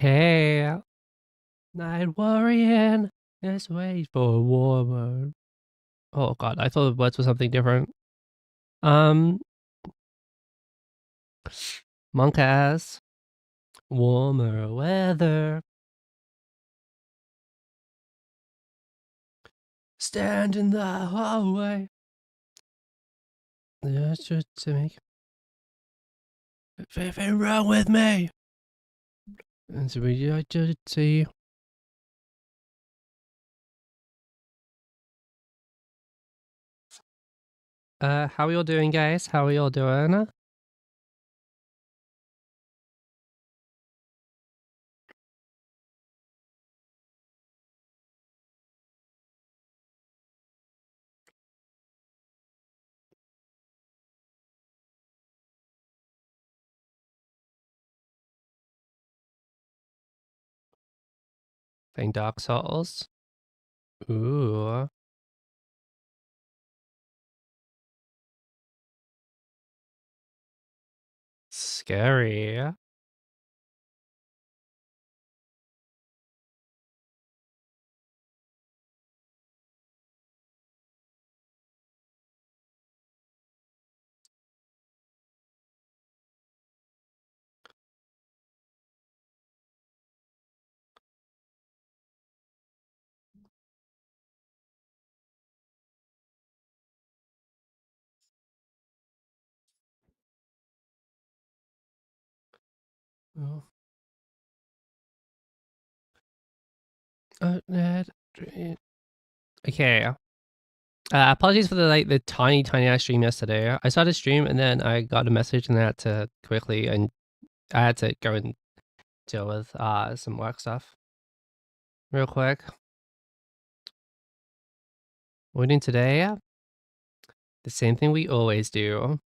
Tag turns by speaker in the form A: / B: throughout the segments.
A: Hey, night worrying. Let's wait for warmer. Oh god, I thought the words were something different. Um, monk ass, warmer weather. Stand in the hallway. That's just to make anything wrong with me. And so I just see. How are y'all doing, guys? How are y'all doing? Playing Dark Souls. Ooh, scary. Oh, Ned. Okay. Apologies for the tiny ass stream yesterday. I started stream and then I got a message and I had to quickly and I had to go and deal with some work stuff real quick. We're doing today the same thing we always do.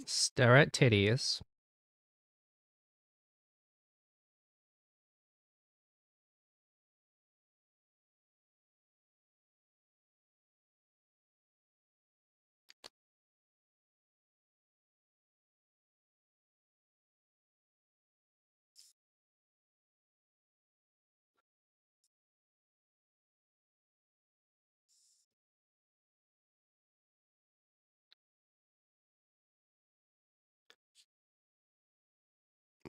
A: Stare at titties.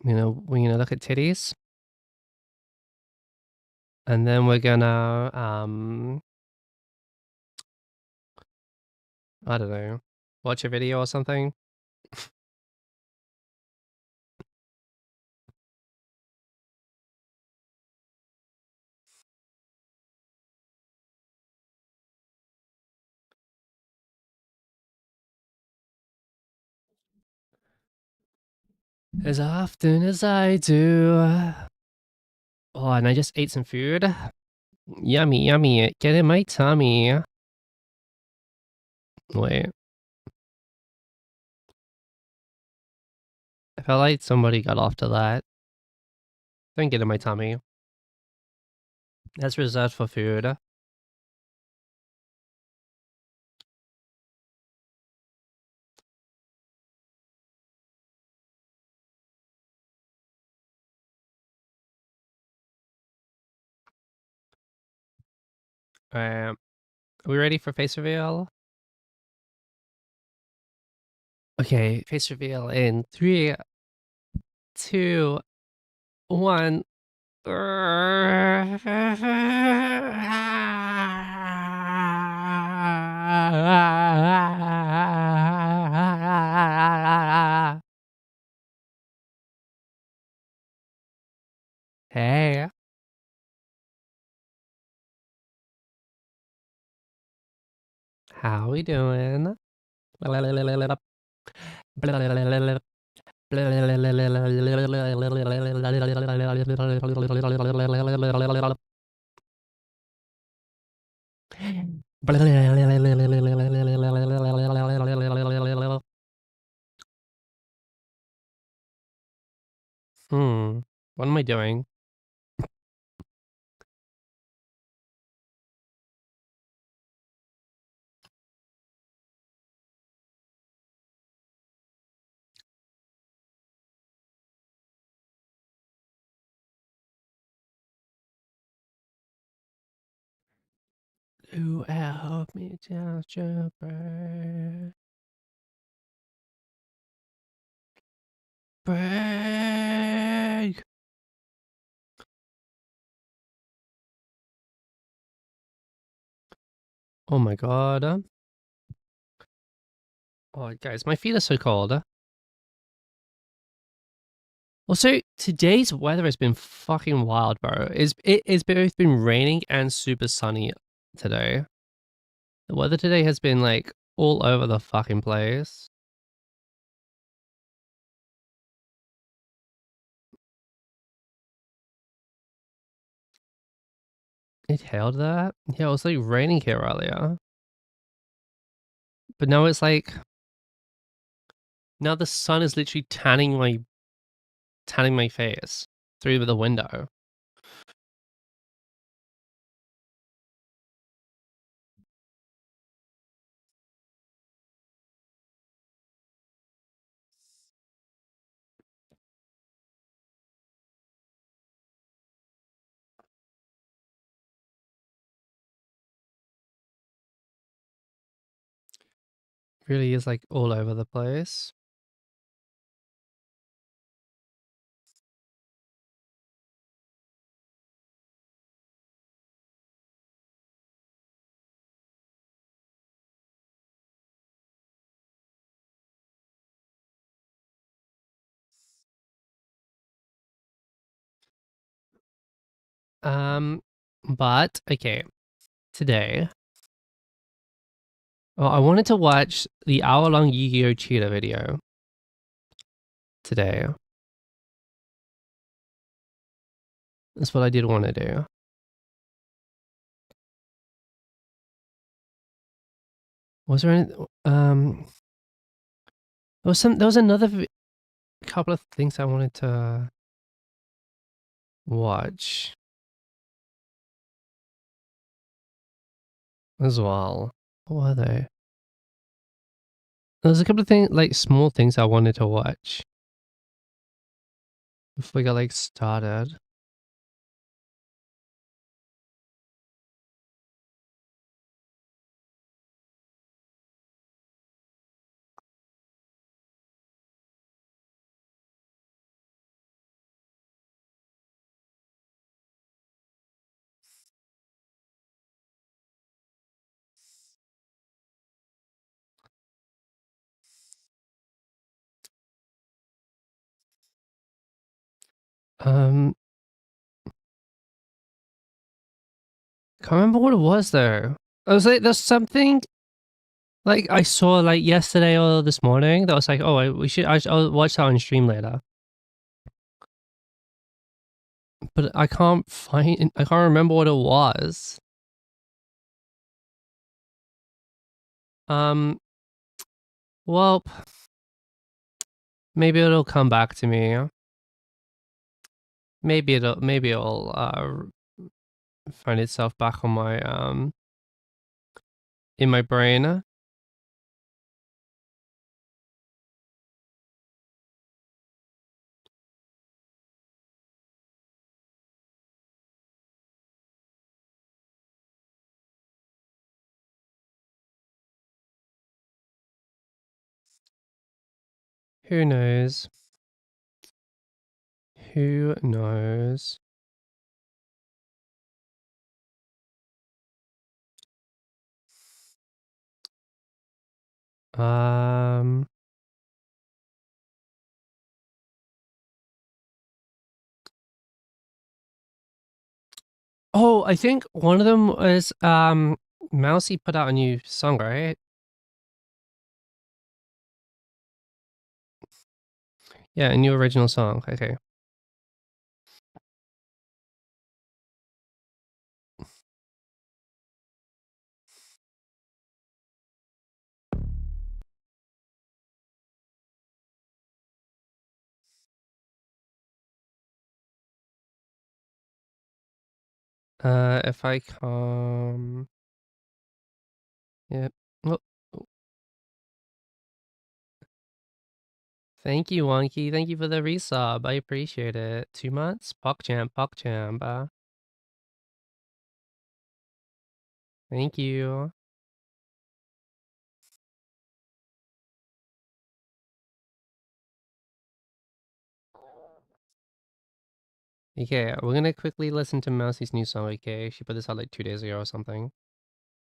A: You know, we're gonna look at titties and then we're gonna I don't know, watch a video or something. As often as I do. Oh, and I just ate some food. Yummy, yummy. Get in my tummy. Wait. I felt like somebody got off to that. Don't get in my tummy. That's reserved for food. Are we ready for face reveal? Okay, face reveal in 3, 2, 1. Hey, how we doing? What am I doing? Who help me just your break? Break! Oh my god. Oh, guys, my feet are so cold. Also, today's weather has been fucking wild, bro. It's both been raining and super sunny today. The weather today has been like all over the fucking place. It hailed that? Yeah, it was like raining here earlier. But now the sun is literally tanning my face through the window. Really is like all over the place. Um, but okay, today, well, I wanted to watch the hour-long Yu-Gi-Oh! Cheetah video today. That's what I did want to do. Was there any, there was another couple of things I wanted to watch as well. What were they? There was a couple of things, like small things I wanted to watch before we got like started. Um, can't remember what it was though. I was like, there's something like I saw like yesterday or this morning that was like, oh, I'll watch that on stream later. But I can't remember what it was. Um, well, maybe it'll come back to me. Maybe it'll find itself back on my in my brain. Who knows? Who knows? Um. Oh, I think one of them was Mousy put out a new song, right? Yeah, a new original song. Okay. If I come, yep. Well, thank you, Wonky. Thank you for the resub. I appreciate it. 2 months? PogChamp, PogChamp. Thank you. Okay, we're gonna quickly listen to Mousie's new song, okay? She put this out like 2 days ago or something.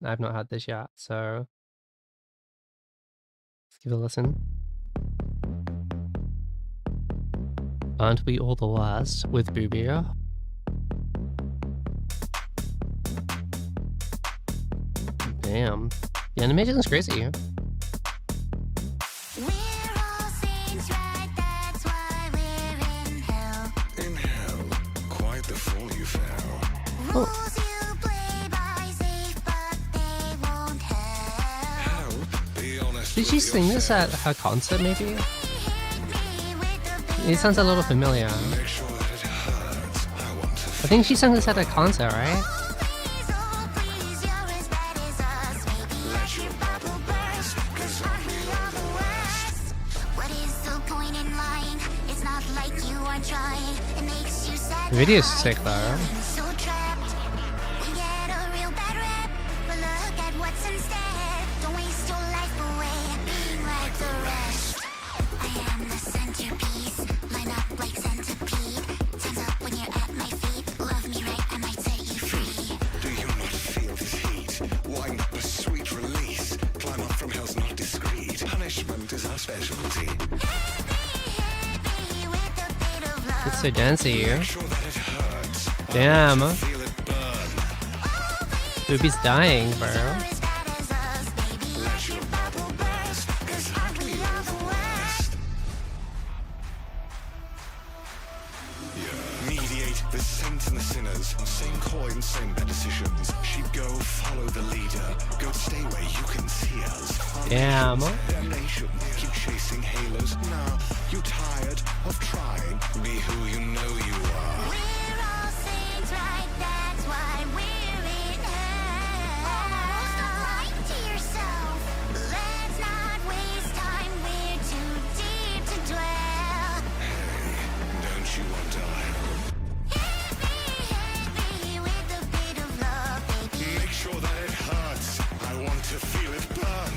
A: I've not had this yet, so let's give it a listen. Aren't we all the worst with Boobia? Damn. The animation is crazy. Oh. Did she sing this at her concert, maybe? It sounds a little familiar. I think she sang this at a concert, right? The video is sick though. It's so dancey. Damn. Boobie's dying, bro.
B: Mediate the saints and the sinners. Same coin, same bad decisions. She'd go follow the leader. Go stay where you can see us.
A: Damn.
B: Damnation. Keep chasing halos. Now you tired of trying. Be who you know you are. We're all saints, right? That's why we're in hell. Almost alive to yourself. Let's not waste time. We're too deep to dwell. Hey, don't you want to help? Hit me with a bit of love, baby. Make sure that it hurts. I want to feel it burn.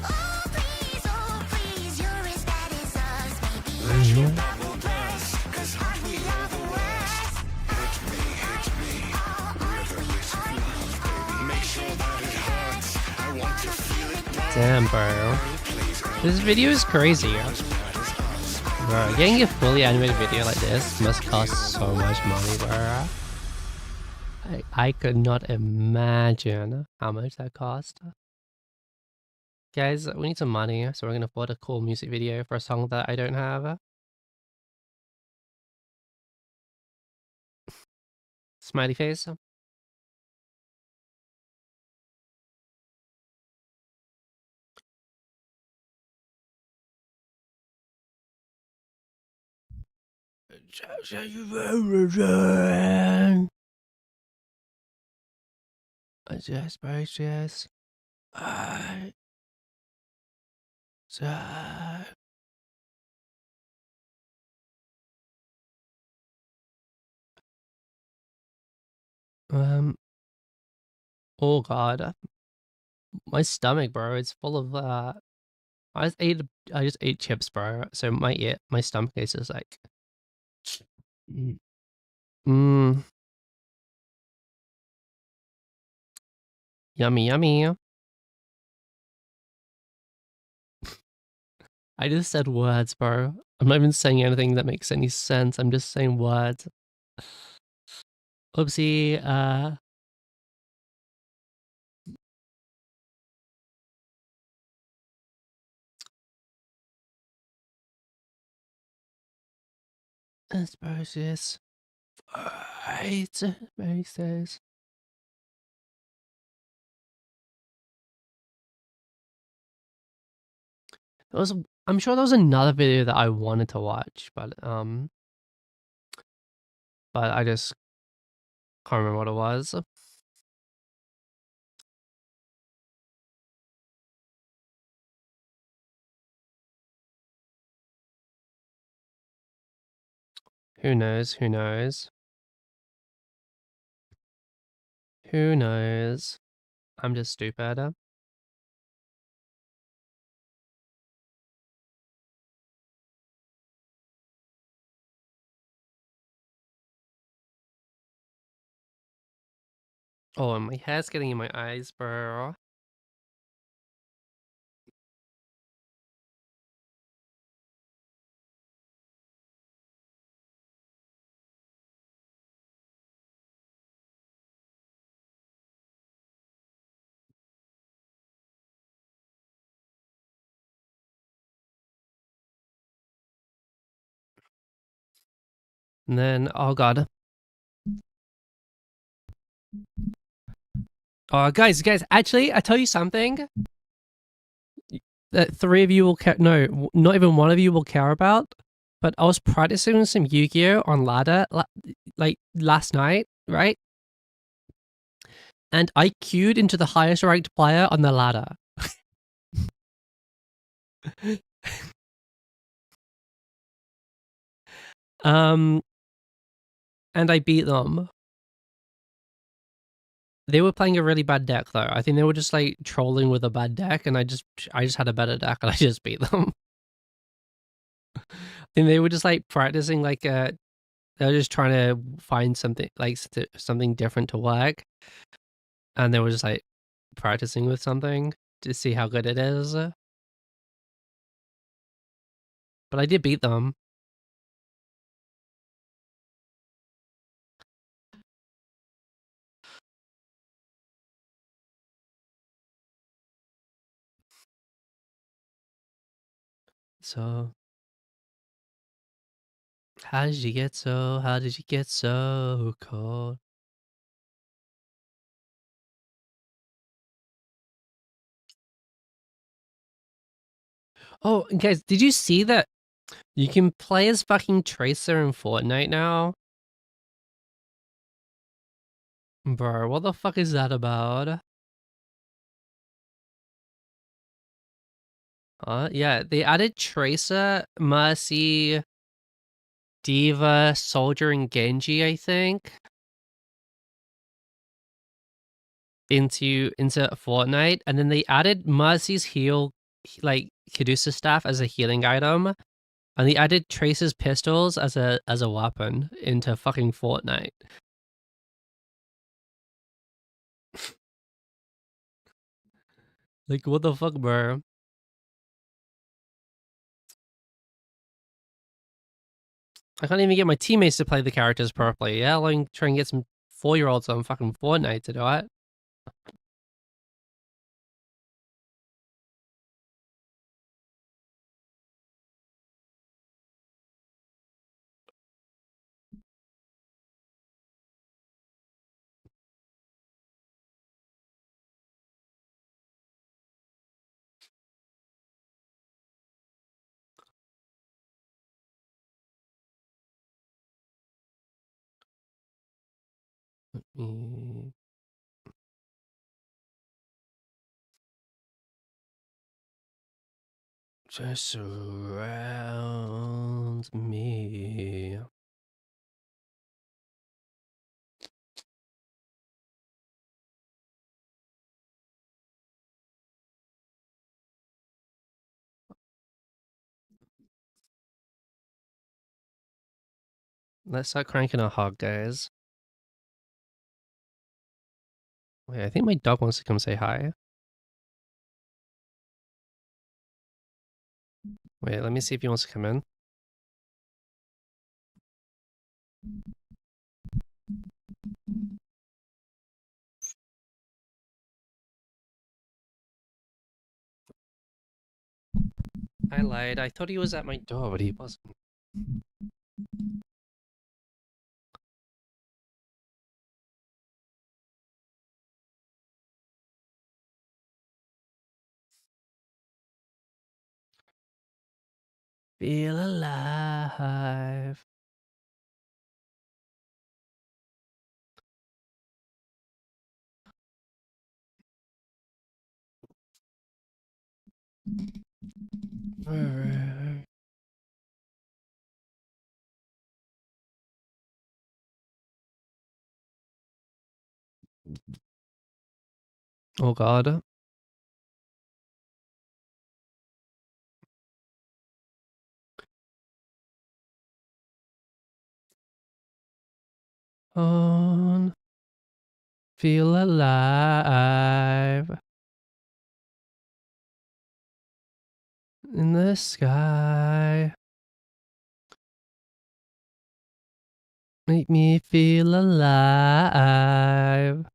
B: Oh please, you're as bad as us, baby. Let your bubble burst, 'cause aren't we all the worst? Hit me with a bit of love, baby. Make sure that it hurts. I want to feel it burn.
A: Damn, bro. This video is crazy. Bro, getting a fully animated video like this must cost so much money, bro. I could not imagine how much that cost. Guys, we need some money, so we're gonna afford a cool music video for a song that I don't have. Smiley face. Yes, precious. Um. Oh God, my stomach, bro. It's full of I just ate chips, bro. So my stomach is just like. Mmm. Yummy, yummy. I just said words, bro. I'm not even saying anything that makes any sense. I'm just saying words. Oopsie, Asparagus. Right, faces. I'm sure there was another video that I wanted to watch, but I just can't remember what it was. Who knows? Who knows? Who knows? I'm just stupid. Oh, and my hair's getting in my eyes, bro. And then, oh god. Oh, guys, actually, I tell you something that three of you will care. No, not even one of you will care about. But I was practicing some Yu-Gi-Oh on ladder like last night, right? And I queued into the highest ranked player on the ladder. um, and I beat them. They were playing a really bad deck though. I think they were just like trolling with a bad deck, and I just had a better deck, and I just beat them. I think they were just like practicing they were just trying to find something like something different to work, and they were just like practicing with something to see how good it is. But I did beat them. So how did you get so? How did you get so cold? Oh, guys, did you see that you can play as fucking Tracer in Fortnite now? Bro, what the fuck is that about? Yeah, they added Tracer, Mercy, Diva, Soldier, and Genji, I think, into Fortnite, and then they added Mercy's heal, like Caduceus staff, as a healing item, and they added Tracer's pistols as a weapon into fucking Fortnite. Like, what the fuck, bro? I can't even get my teammates to play the characters properly. Yeah, like try and get some 4-year-olds on fucking Fortnite to do it. Mm. Just surround me. Let's start cranking a hog, guys. Wait, I think my dog wants to come say hi. Wait, let me see if he wants to come in. I lied. I thought he was at my door, but he wasn't. Feel alive. Oh god. On. Feel alive. In the sky. Make me feel alive.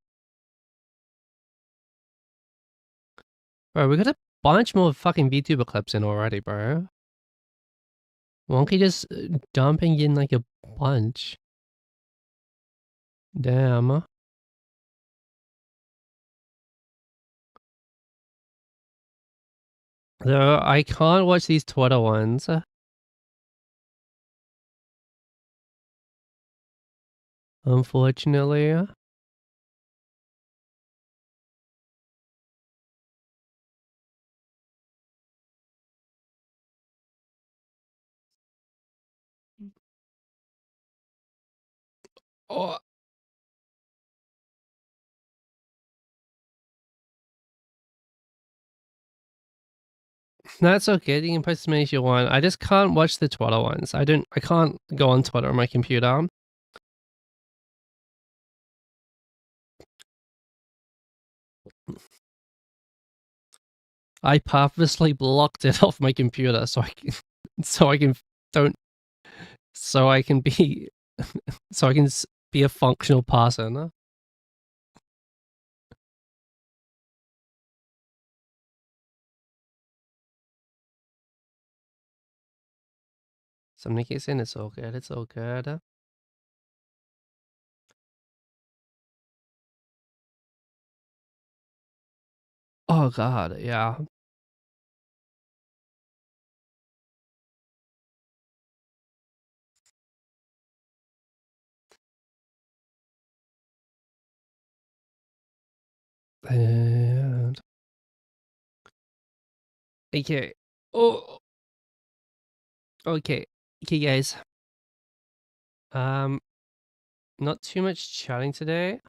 A: Bro, we got a bunch more fucking VTuber clips in already, bro. Wonky just dumping in like a bunch. Damn. Though I can't watch these Twitter ones. Unfortunately. Oh. That's okay. You can post as many as you want. I just can't watch the Twitter ones. I can't go on Twitter on my computer. I purposely blocked it off my computer so I can don't so I can be so I can be a functional person. Something gets in, it's all good. It's all good. Oh god, yeah. And okay. Oh, okay. Okay, guys. Not too much chatting today.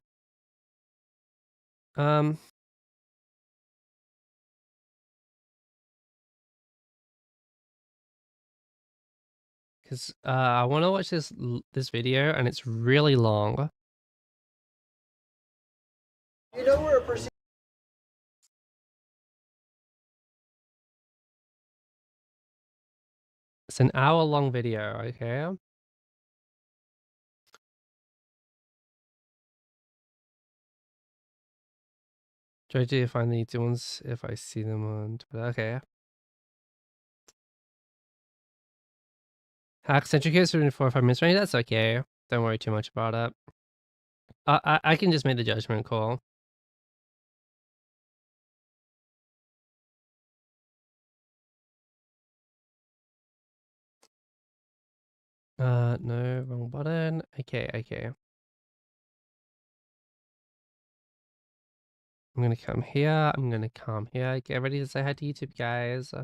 A: Because I want to watch this video and it's really long.
C: You know we're a
A: It's an hour-long video, okay? Try to find the YouTube ones if I see them on Twitter. Okay. Centric is in 4 or 5 minutes range. That's okay. Don't worry too much about it. I can just make the judgment call. No, wrong button. Okay, okay. I'm gonna come here. I'm gonna come here. Get ready to say hi to YouTube, guys.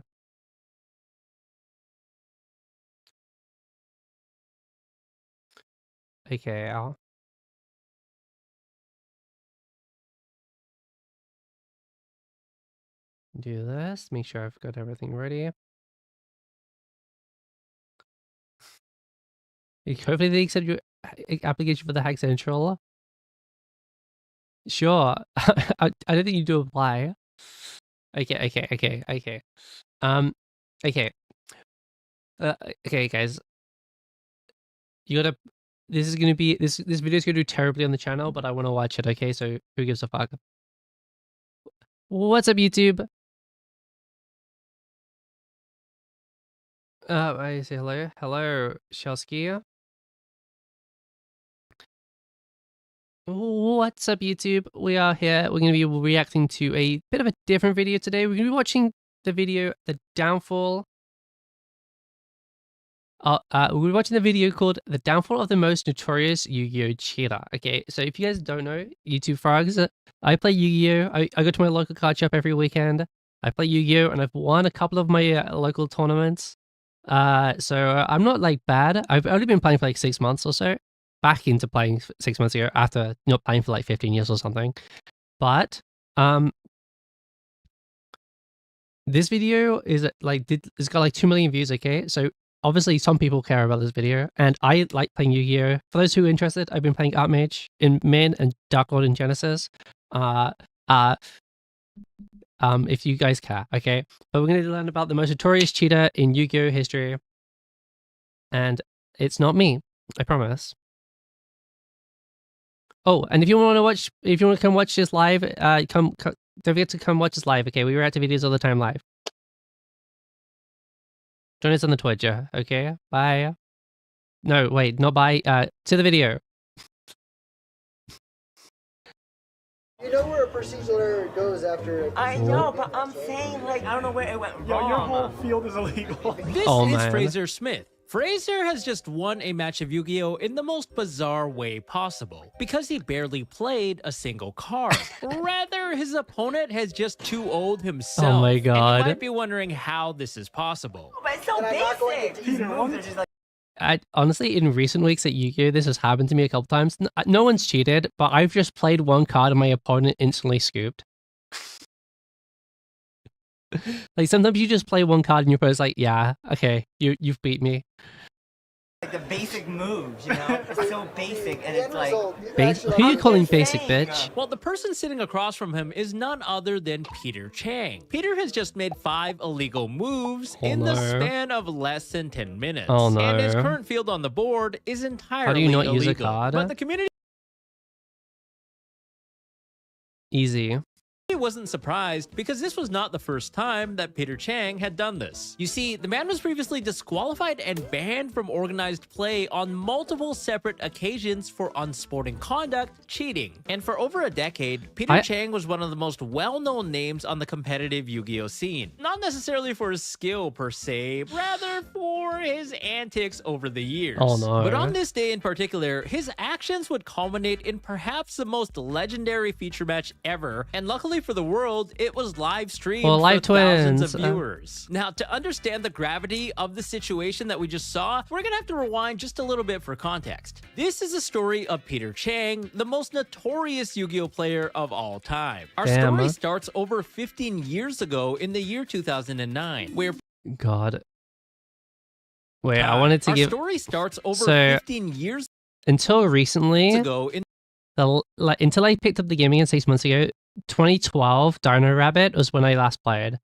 A: Okay, I'll do this. Make sure I've got everything ready. Hopefully they accept your application for the Hack Central. Sure. I don't think you do apply. Okay, okay, okay, okay. Okay. Okay, guys. You gotta. This is gonna be this video is gonna do terribly on the channel, but I want to watch it. Okay, so who gives a fuck? What's up, YouTube? I say hello, hello, Shelsky. What's up, YouTube? We are here. We're gonna be reacting to a bit of a different video today. We're gonna be watching the video, the downfall. We're watching the video called "The Downfall of the Most Notorious Yu-Gi-Oh Cheater." Okay, so if you guys don't know, YouTube frogs, I play Yu-Gi-Oh. I go to my local card shop every weekend. I play Yu-Gi-Oh, and I've won a couple of my local tournaments. So I'm not like bad. I've only been playing for like 6 months or so. Back into playing 6 months ago after not playing for like 15 years or something. But This video is like it's got like 2 million views. Okay, so obviously some people care about this video, and I like playing Yu-Gi-Oh. For those who are interested, I've been playing Archmage in Min and Dark Lord in Genesis. Uh, uh, if you guys care, okay. But we're going to learn about the most notorious cheater in Yu-Gi-Oh history, and it's not me, I promise. Oh, and if you want to come watch this live, come don't forget to come watch us live. Okay, we react to videos all the time live. Join us on the Twitch. Okay, bye. No, wait, not bye. To the video.
C: You know where a procedural goes after.
D: I know, but I'm saying, like, I don't know where it went wrong.
E: Your whole field is illegal.
F: This
A: Oh,
F: is
A: man.
F: Fraser Smith. Fraser has just won a match of Yu-Gi-Oh! In the most bizarre way possible, because he barely played a single card. Rather, his opponent has just 2-0'd himself.
A: Oh my
F: And
A: God.
F: you might be wondering how this is possible.
D: But it's so
C: And I'm not going
D: basic.
C: to
D: These moves are just like,
A: Honestly, in recent weeks at Yu-Gi-Oh, this has happened to me a couple times. No one's cheated, but I've just played one card and my opponent instantly scooped. Like sometimes you just play one card and your opponent's like, yeah, okay, you've beat me.
D: the basic moves, you know? It's so basic, and
C: The
D: it's
C: end
D: like...
C: result, you
A: Base-
C: actually-
A: who you calling
D: just
A: basic,
D: saying,
A: bitch?
F: Well, the person sitting across from him is none other than Peter Chang. Peter has just made 5 illegal moves
A: Oh,
F: in the
A: no.
F: span of less than 10 minutes.
A: Oh, no.
F: And his current field on the board is entirely
A: not
F: illegal.
A: use a card?
F: But the community
A: Easy.
F: wasn't surprised because this was not the first time that Peter Chang had done this. You see, the man was previously disqualified and banned from organized play on multiple separate occasions for unsporting conduct, cheating. And for over a decade, Peter Chang was one of the most well-known names on the competitive Yu-Gi-Oh scene. Not necessarily for his skill per se, rather for his antics over the years.
A: Oh, no.
F: But on this day in particular, his actions would culminate in perhaps the most legendary feature match ever, and luckily for the world, it was live streamed
A: Well, live
F: for thousands of
A: twins,
F: viewers. Now, to understand the gravity of the situation that we just saw, we're gonna have to rewind just a little bit for context. This is a story of Peter Chang, the most notorious Yu-Gi-Oh player of all time. Our
A: Damn.
F: story starts over 15 years ago in the year 2009, where
A: God. Wait, I wanted to
F: our
A: give
F: story starts over
A: So-
F: 15 years
A: until recently.
F: ago in
A: Until I picked up the game again 6 months ago, 2012 Dino Rabbit was when I last played.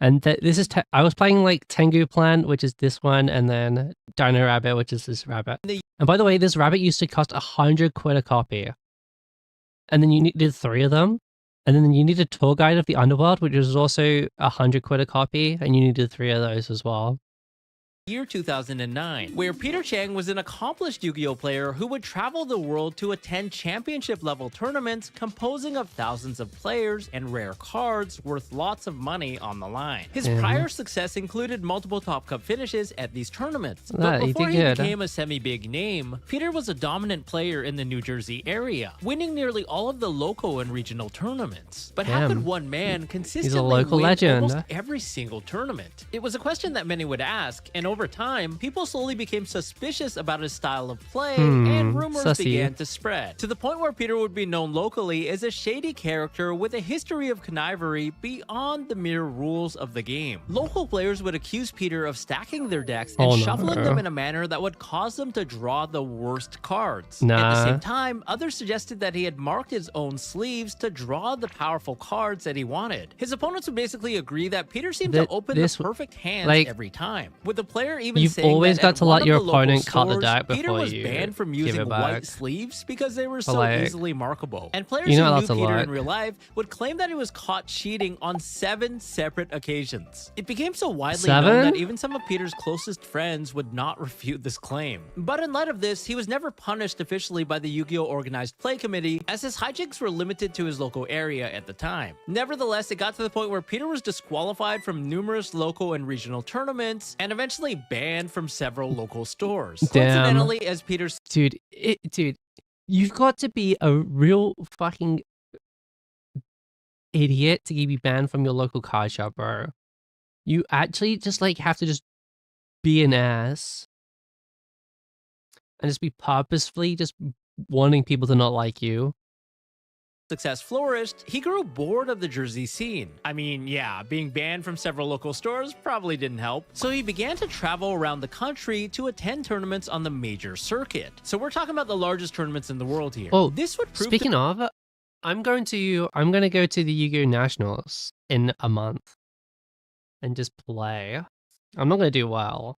A: And this is I was playing like Tengu Plant, which is this one, and then Dino Rabbit, which is this rabbit. And by the way, this rabbit used to cost 100 quid a copy. And then you needed 3 of them. And then you needed Tour Guide of the Underworld, which was also 100 quid a copy, and you needed 3 of those as well.
F: year 2009, where Peter Chang was an accomplished Yu-Gi-Oh player who would travel the world to attend championship-level tournaments composing of thousands of players and rare cards worth lots of money on the line. His prior success included multiple Top Cup finishes at these tournaments, but
A: He
F: before
A: did
F: he
A: good.
F: became a semi-big name, Peter was a dominant player in the New Jersey area, winning nearly all of the local and regional tournaments. But how
A: Damn.
F: could one man consistently
A: local
F: win
A: legend.
F: almost every single tournament? It was a question that many would ask, and over time, people slowly became suspicious about his style of play, and rumors
A: sussy.
F: began to spread, to the point where Peter would be known locally as a shady character with a history of connivery beyond the mere rules of the game. Local players would accuse Peter of stacking their decks and
A: Oh, no.
F: shuffling them in a manner that would cause them to draw the worst cards. At
A: Nah.
F: the same time, others suggested that he had marked his own sleeves to draw the powerful cards that he wanted. His opponents would basically agree that Peter seemed to open the
A: this-
F: perfect hands
A: like,
F: every time, with the player even
A: you've
F: saying
A: always
F: that
A: got
F: at
A: to
F: one
A: let
F: of
A: your
F: the local
A: opponent cut the
F: stores,
A: deck
F: Peter
A: before
F: was
A: you
F: banned from
A: give
F: using
A: it
F: white
A: back.
F: sleeves because they were so
A: like,
F: easily markable. And players
A: you're not
F: who
A: allowed
F: knew
A: to
F: Peter
A: look.
F: in real life would claim that he was caught cheating on 7 separate occasions. It became so widely known
A: 7?
F: that even some of Peter's closest friends would not refute this claim. But in light of this, he was never punished officially by the Yu-Gi-Oh! Organized Play Committee, as his hijinks were limited to his local area at the time. Nevertheless, it got to the point where Peter was disqualified from numerous local and regional tournaments, and eventually banned from several local stores.
A: Damn.
F: Coincidentally, as Peter's
A: Dude, you've got to be a real fucking idiot to be banned from your local card shop, bro. You actually just like have to just be an ass and just be purposefully just wanting people to not like you.
F: success flourished, he grew bored of the Jersey scene. I mean, yeah, being banned from several local stores probably didn't help. So he began to travel around the country to attend tournaments on the major circuit. So we're talking about the largest tournaments in the world here.
A: Oh,
F: this would prove
A: speaking of, I'm going to go to the Yu-Gi-Oh! Nationals in a month and just play. I'm not going to do well,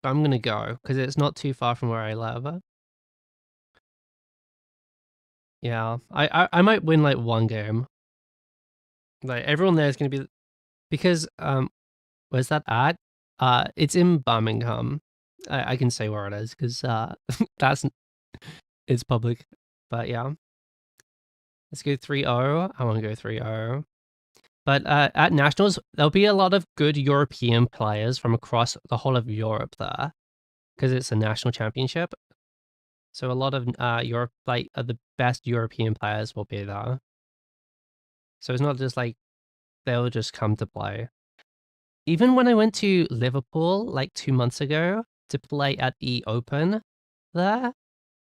A: but I'm going to go because it's not too far from where I live. Yeah, I might win like one game. Like everyone there is going to be, because where's that at? It's in Birmingham. I can say where it is because it's public. But yeah, let's go 3-0. I want to go 3-0. But at Nationals, there'll be a lot of good European players from across the whole of Europe there because it's a national championship. So a lot of Europe, like the best European players will be there. So it's not just like they'll just come to play. Even when I went to Liverpool like 2 months ago to play at the Open there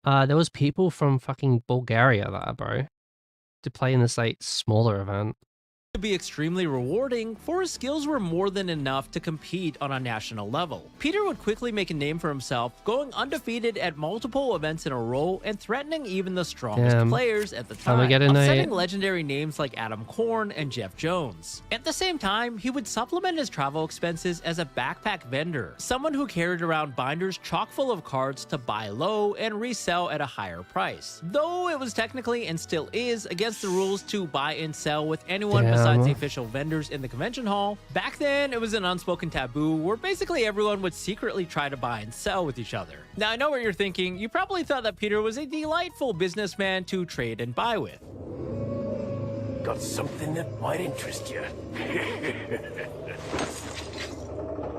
A: was people from fucking Bulgaria there, bro, to play in this like smaller event.
F: to be extremely rewarding, for his skills were more than enough to compete on a national level. Peter would quickly make a name for himself, going undefeated at multiple events in a row and threatening even the strongest players at the time, upsetting legendary names like Adam Korn and Jeff Jones. At the same time, he would supplement his travel expenses as a backpack vendor, someone who carried around binders chock full of cards to buy low and resell at a higher price. Though it was technically and still is against the rules to buy and sell with anyone besides the official vendors in the convention hall, back then it was an unspoken taboo where basically everyone would secretly try to buy and sell with each other. Now I know what you're thinking, you probably thought that Peter was a delightful businessman to trade and buy with.
E: Got something that might interest you.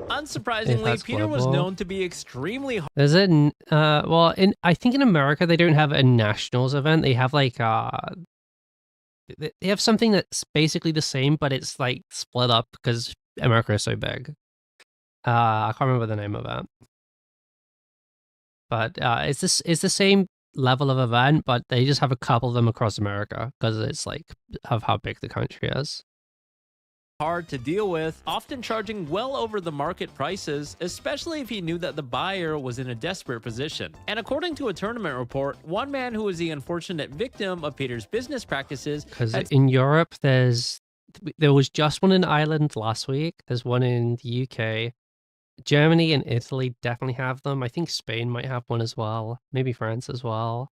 F: Unsurprisingly, Peter was known to be extremely hard.
A: There's a well, I think in America they don't have a nationals event. They have like they have something that's basically the same, but it's like split up because America is so big. I can't remember the name of it, but it's the same level of event, but they just have a couple of them across America because it's like of how big the country is.
F: Hard to deal with, often charging well over the market prices, especially if he knew that the buyer was in a desperate position. And according to a tournament report, one man who was the unfortunate victim of Peter's business practices,
A: because in Europe there was just one in Ireland last week, there's one in the UK, Germany and Italy definitely have them. I think Spain might have one as well, maybe France as well.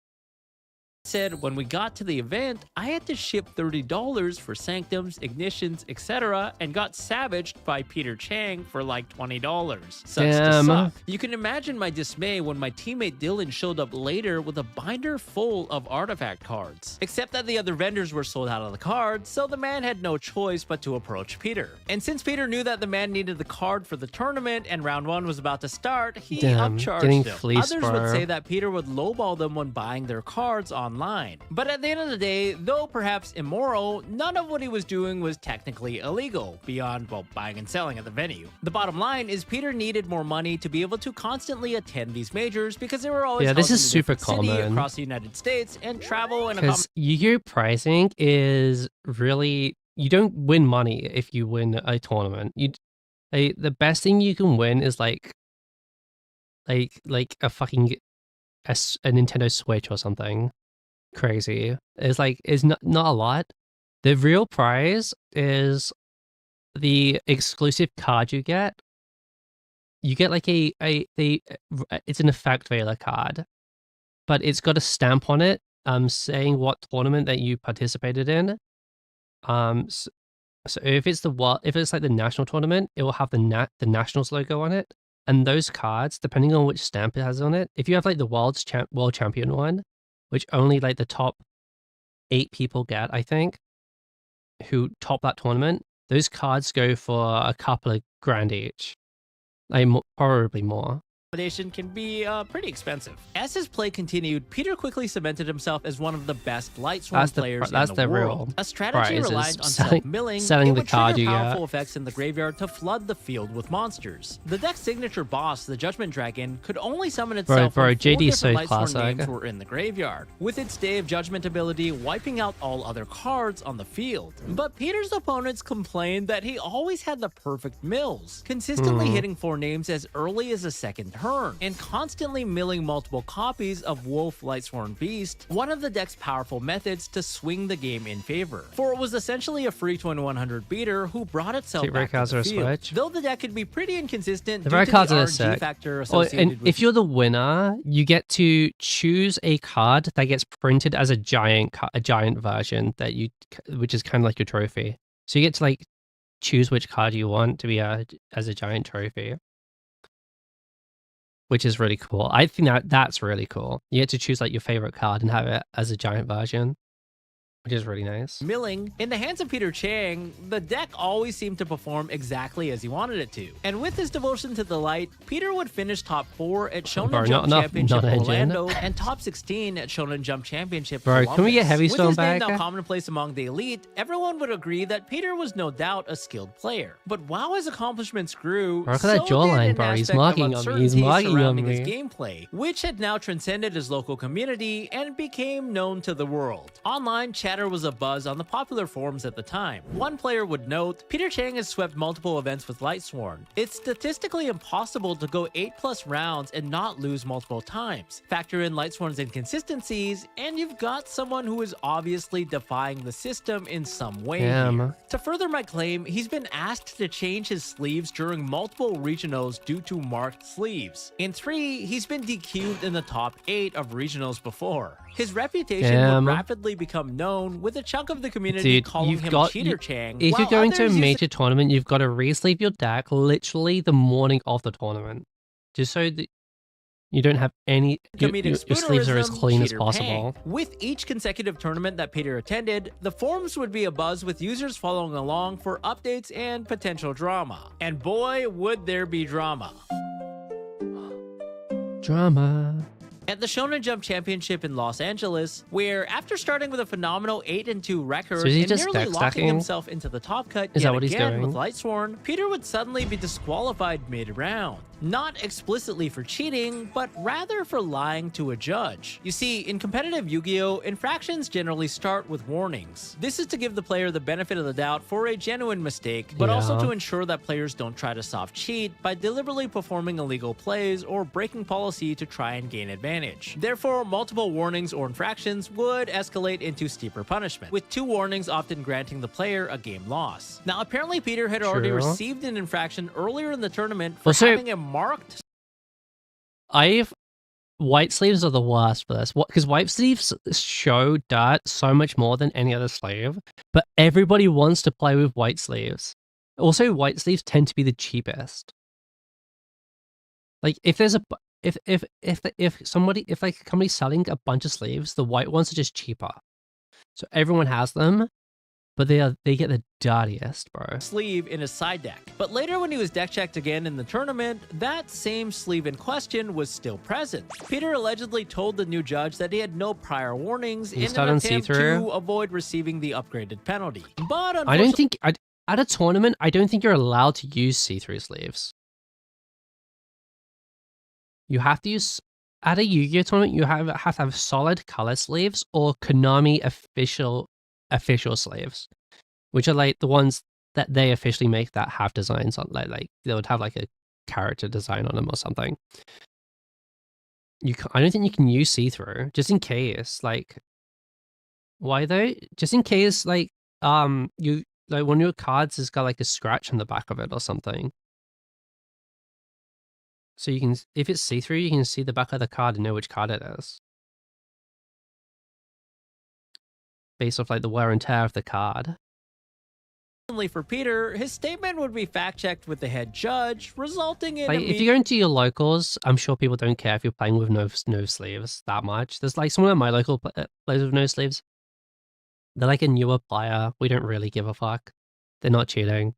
F: said when we got to the event, I had to ship $30 for sanctums, ignitions, etc., and got savaged by Peter Chang for like $20. Sucks to suck. You can imagine my dismay when my teammate Dylan showed up later with a binder full of artifact cards. Except that the other vendors were sold out of the cards, so the man had no choice but to approach Peter. And since Peter knew that the man needed the card for the tournament and round one was about to start, he upcharged him. Others would say that Peter would lowball them when buying their cards online. But at the end of the day, though perhaps immoral, none of what he was doing was technically illegal, beyond, well, buying and selling at the venue. The bottom line is Peter needed more money to be able to constantly attend these majors because they were always
A: this is super common
F: across the United States and travel and
A: because Yu-Gi-Oh pricing is really, you don't win money if you win a tournament. The best thing you can win is like a fucking a Nintendo Switch or something crazy. It's not a lot. The real prize is the exclusive card you get. You get like it's an effect veiler card, but it's got a stamp on it saying what tournament that you participated in. So if it's like the national tournament, it will have the nationals logo on it. And those cards, depending on which stamp it has on it, if you have like the world champion one, which only like the top 8 people get, I think, who top that tournament, those cards go for a couple of grand each, like probably more.
F: combination can be pretty expensive. As his play continued, Peter quickly cemented himself as one of the best Lightsworn players in the world. A strategy reliant on self-milling, it would trigger powerful effects in the graveyard to flood the field with monsters. The deck's signature boss, the Judgment Dragon, could only summon itself when 4 different Lightsworn names were in the graveyard, with its Day of Judgment ability wiping out all other cards on the field. But Peter's opponents complained that he always had the perfect mills, consistently hitting 4 names as early as the second turn, and constantly milling multiple copies of Wolf Lightsworn Beast, one of the deck's powerful methods to swing the game in favor. For it was essentially a free 2100 beater who brought itself back to the field. Though the deck could be pretty inconsistent due to the RNG factor associated with...
A: If you're the winner, you get to choose a card that gets printed as a giant version which is kind of like your trophy. So you get to like choose which card you want to be as a giant trophy, which is really cool. I think that's really cool. You get to choose like your favorite card and have it as a giant version, which is really nice.
F: Milling, in the hands of Peter Chang, the deck always seemed to perform exactly as he wanted it to. And with his devotion to the light, Peter would finish top 4 at Shonen Jump Championship Orlando and top 16 at Shonen Jump Championship Columbus.
A: Can we get Heavy Stone back?
F: With his name now commonplace among the elite, everyone would agree that Peter was no doubt a skilled player. But while his accomplishments grew,
A: look at that jawline, bro. He's marking on me. He's marking on me.
F: His gameplay, which had now transcended his local community and became known to the world. Online chat was abuzz on the popular forums at the time. One player would note, Peter Chang has swept multiple events with Lightsworn. It's statistically impossible to go 8+ rounds and not lose multiple times. Factor in Lightsworn's inconsistencies, and you've got someone who is obviously defying the system in some way here. To further my claim, he's been asked to change his sleeves during multiple regionals due to marked sleeves. In 3, he's been DQ'd in the top 8 of regionals before. His reputation would rapidly become known, with a chunk of the community calling him Cheater Chang.
A: If you're going to a major tournament, you've got to re-sleeve your deck literally the morning of the tournament, just so that you don't have any... Your sleeves are as clean as possible.
F: With each consecutive tournament that Peter attended, the forums would be abuzz with users following along for updates and potential drama. And boy, would there be drama.
A: Drama.
F: At the Shonen Jump Championship in Los Angeles, where after starting with a phenomenal 8-2 record and nearly locking himself into the top cut yet again with Lightsworn, Peter would suddenly be disqualified mid-round. Not explicitly for cheating, but rather for lying to a judge. You see, in competitive Yu-Gi-Oh!, infractions generally start with warnings. This is to give the player the benefit of the doubt for a genuine mistake, but also to ensure that players don't try to soft cheat by deliberately performing illegal plays or breaking policy to try and gain advantage. Therefore, multiple warnings or infractions would escalate into steeper punishment, with 2 warnings often granting the player a game loss. Now, apparently Peter had already received an infraction earlier in the tournament for having a marked...
A: White sleeves are the worst for this. Because white sleeves show dirt so much more than any other sleeve, but everybody wants to play with white sleeves. Also, white sleeves tend to be the cheapest. Like, if there's a... If like a company's selling a bunch of sleeves, the white ones are just cheaper. So everyone has them, but they get the dirtiest, bro.
F: Sleeve in his side deck. But later when he was deck checked again in the tournament, that same sleeve in question was still present. Peter allegedly told the new judge that he had no prior warnings in an attempt to avoid receiving the upgraded penalty. But
A: I don't think at a tournament, I don't think you're allowed to use see-through sleeves. You have to use, at a Yu-Gi-Oh tournament, you have to have solid color sleeves or Konami official sleeves, which are like the ones that they officially make that have designs on, like they would have like a character design on them or something. I don't think you can use see-through, just in case. Like, why though? Just in case, like, one of your cards has got like a scratch on the back of it or something. So you can, if it's see-through, you can see the back of the card and know which card it is, based off like the wear and tear of the card.
F: For Peter, his statement would be fact-checked with the head judge, resulting in...
A: Like, if you go into your locals, I'm sure people don't care if you're playing with no sleeves that much. There's like some of my local players with no sleeves. They're like a newer player. We don't really give a fuck. They're not cheating.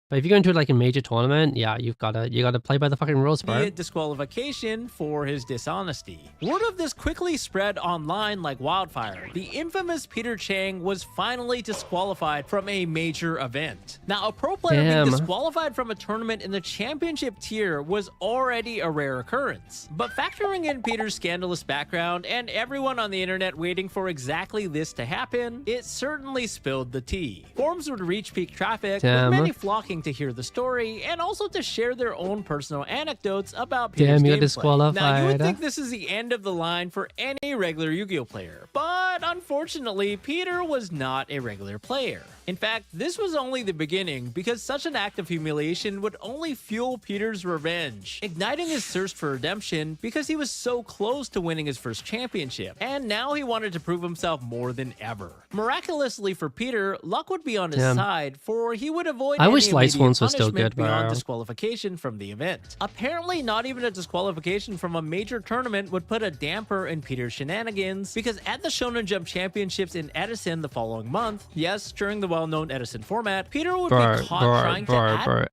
A: But if you go into like a major tournament, yeah, you gotta play by the fucking rules, bro.
F: Be it disqualification for his dishonesty. Word of this quickly spread online like wildfire. The infamous Peter Chang was finally disqualified from a major event. Now, a pro player being disqualified from a tournament in the championship tier was already a rare occurrence. But factoring in Peter's scandalous background and everyone on the internet waiting for exactly this to happen, it certainly spilled the tea. Forums would reach peak traffic, with many flocking to hear the story and also to share their own personal anecdotes about Peter's
A: you're
F: gameplay.
A: disqualified.
F: Now, you would think this is the end of the line for any regular Yu-Gi-Oh player, but unfortunately, Peter was not a regular player. In fact, this was only the beginning, because such an act of humiliation would only fuel Peter's revenge, igniting his thirst for redemption because he was so close to winning his first championship, and now he wanted to prove himself more than ever. Miraculously for Peter, luck would be on his side, for he would avoid any immediate punishment beyond disqualification from the event. Apparently, not even a disqualification from a major tournament would put a damper in Peter's shenanigans, because at the Shonen Jump Championships in Edison the following month, yes, during the well-known Edison format, Peter would be caught trying to add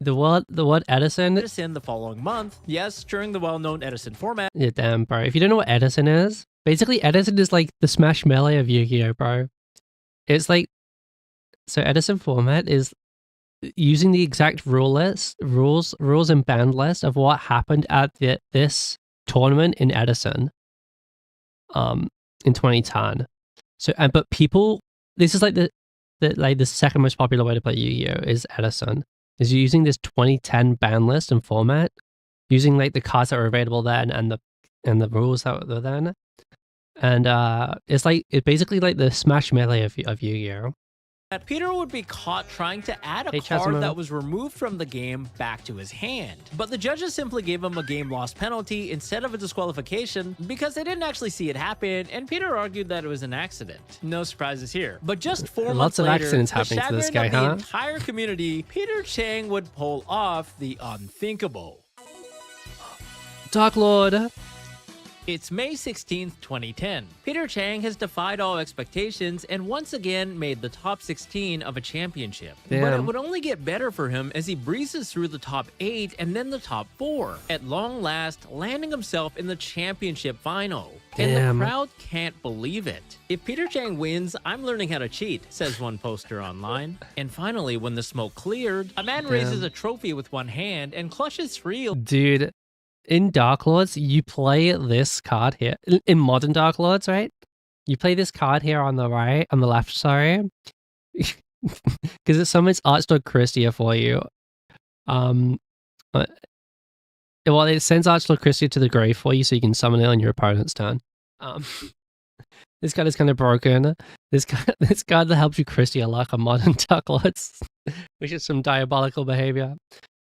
A: the what Edison
F: the following month, yes, during the well-known Edison format.
A: Yeah, damn, bro. If you don't know what Edison is, basically Edison is like the Smash Melee of Yu-Gi-Oh, bro. It's like, so Edison format is using the exact rules and band list of what happened at this tournament in Edison, in 2010. So, but people, this is like the second most popular way to play Yu-Gi-Oh is Edison. Is using this 2010 ban list and format, using like the cards that were available then and the rules that were then, and it's basically like the Smash Melee of Yu-Gi-Oh.
F: Peter would be caught trying to add a card that was removed from the game back to his hand. But the judges simply gave him a game loss penalty instead of a disqualification because they didn't actually see it happen, and Peter argued that it was an accident. No surprises here. But just 4 months later,
A: accidents happening to this guy,
F: the entire community, Peter Chang would pull off the unthinkable.
A: Dark Lord.
F: It's May 16th, 2010. Peter Chang has defied all expectations and once again made the top 16 of a championship. But it would only get better for him as he breezes through the top 8 and then the top 4, at long last landing himself in the championship final. And the crowd can't believe it. If Peter Chang wins, I'm learning how to cheat, says one poster online. And finally, when the smoke cleared, a man raises a trophy with one hand and clutches 3.
A: Dude. In Dark Lords, you play this card here. In modern Dark Lords, right? You play this card here on the right, on the left, sorry. Because it summons Archdog Christia for you. Well, it sends Archdog Christia to the grave for you so you can summon it on your opponent's turn. This card is kind of broken. This card that helps you Christia luck on modern Dark Lords, which is some diabolical behavior.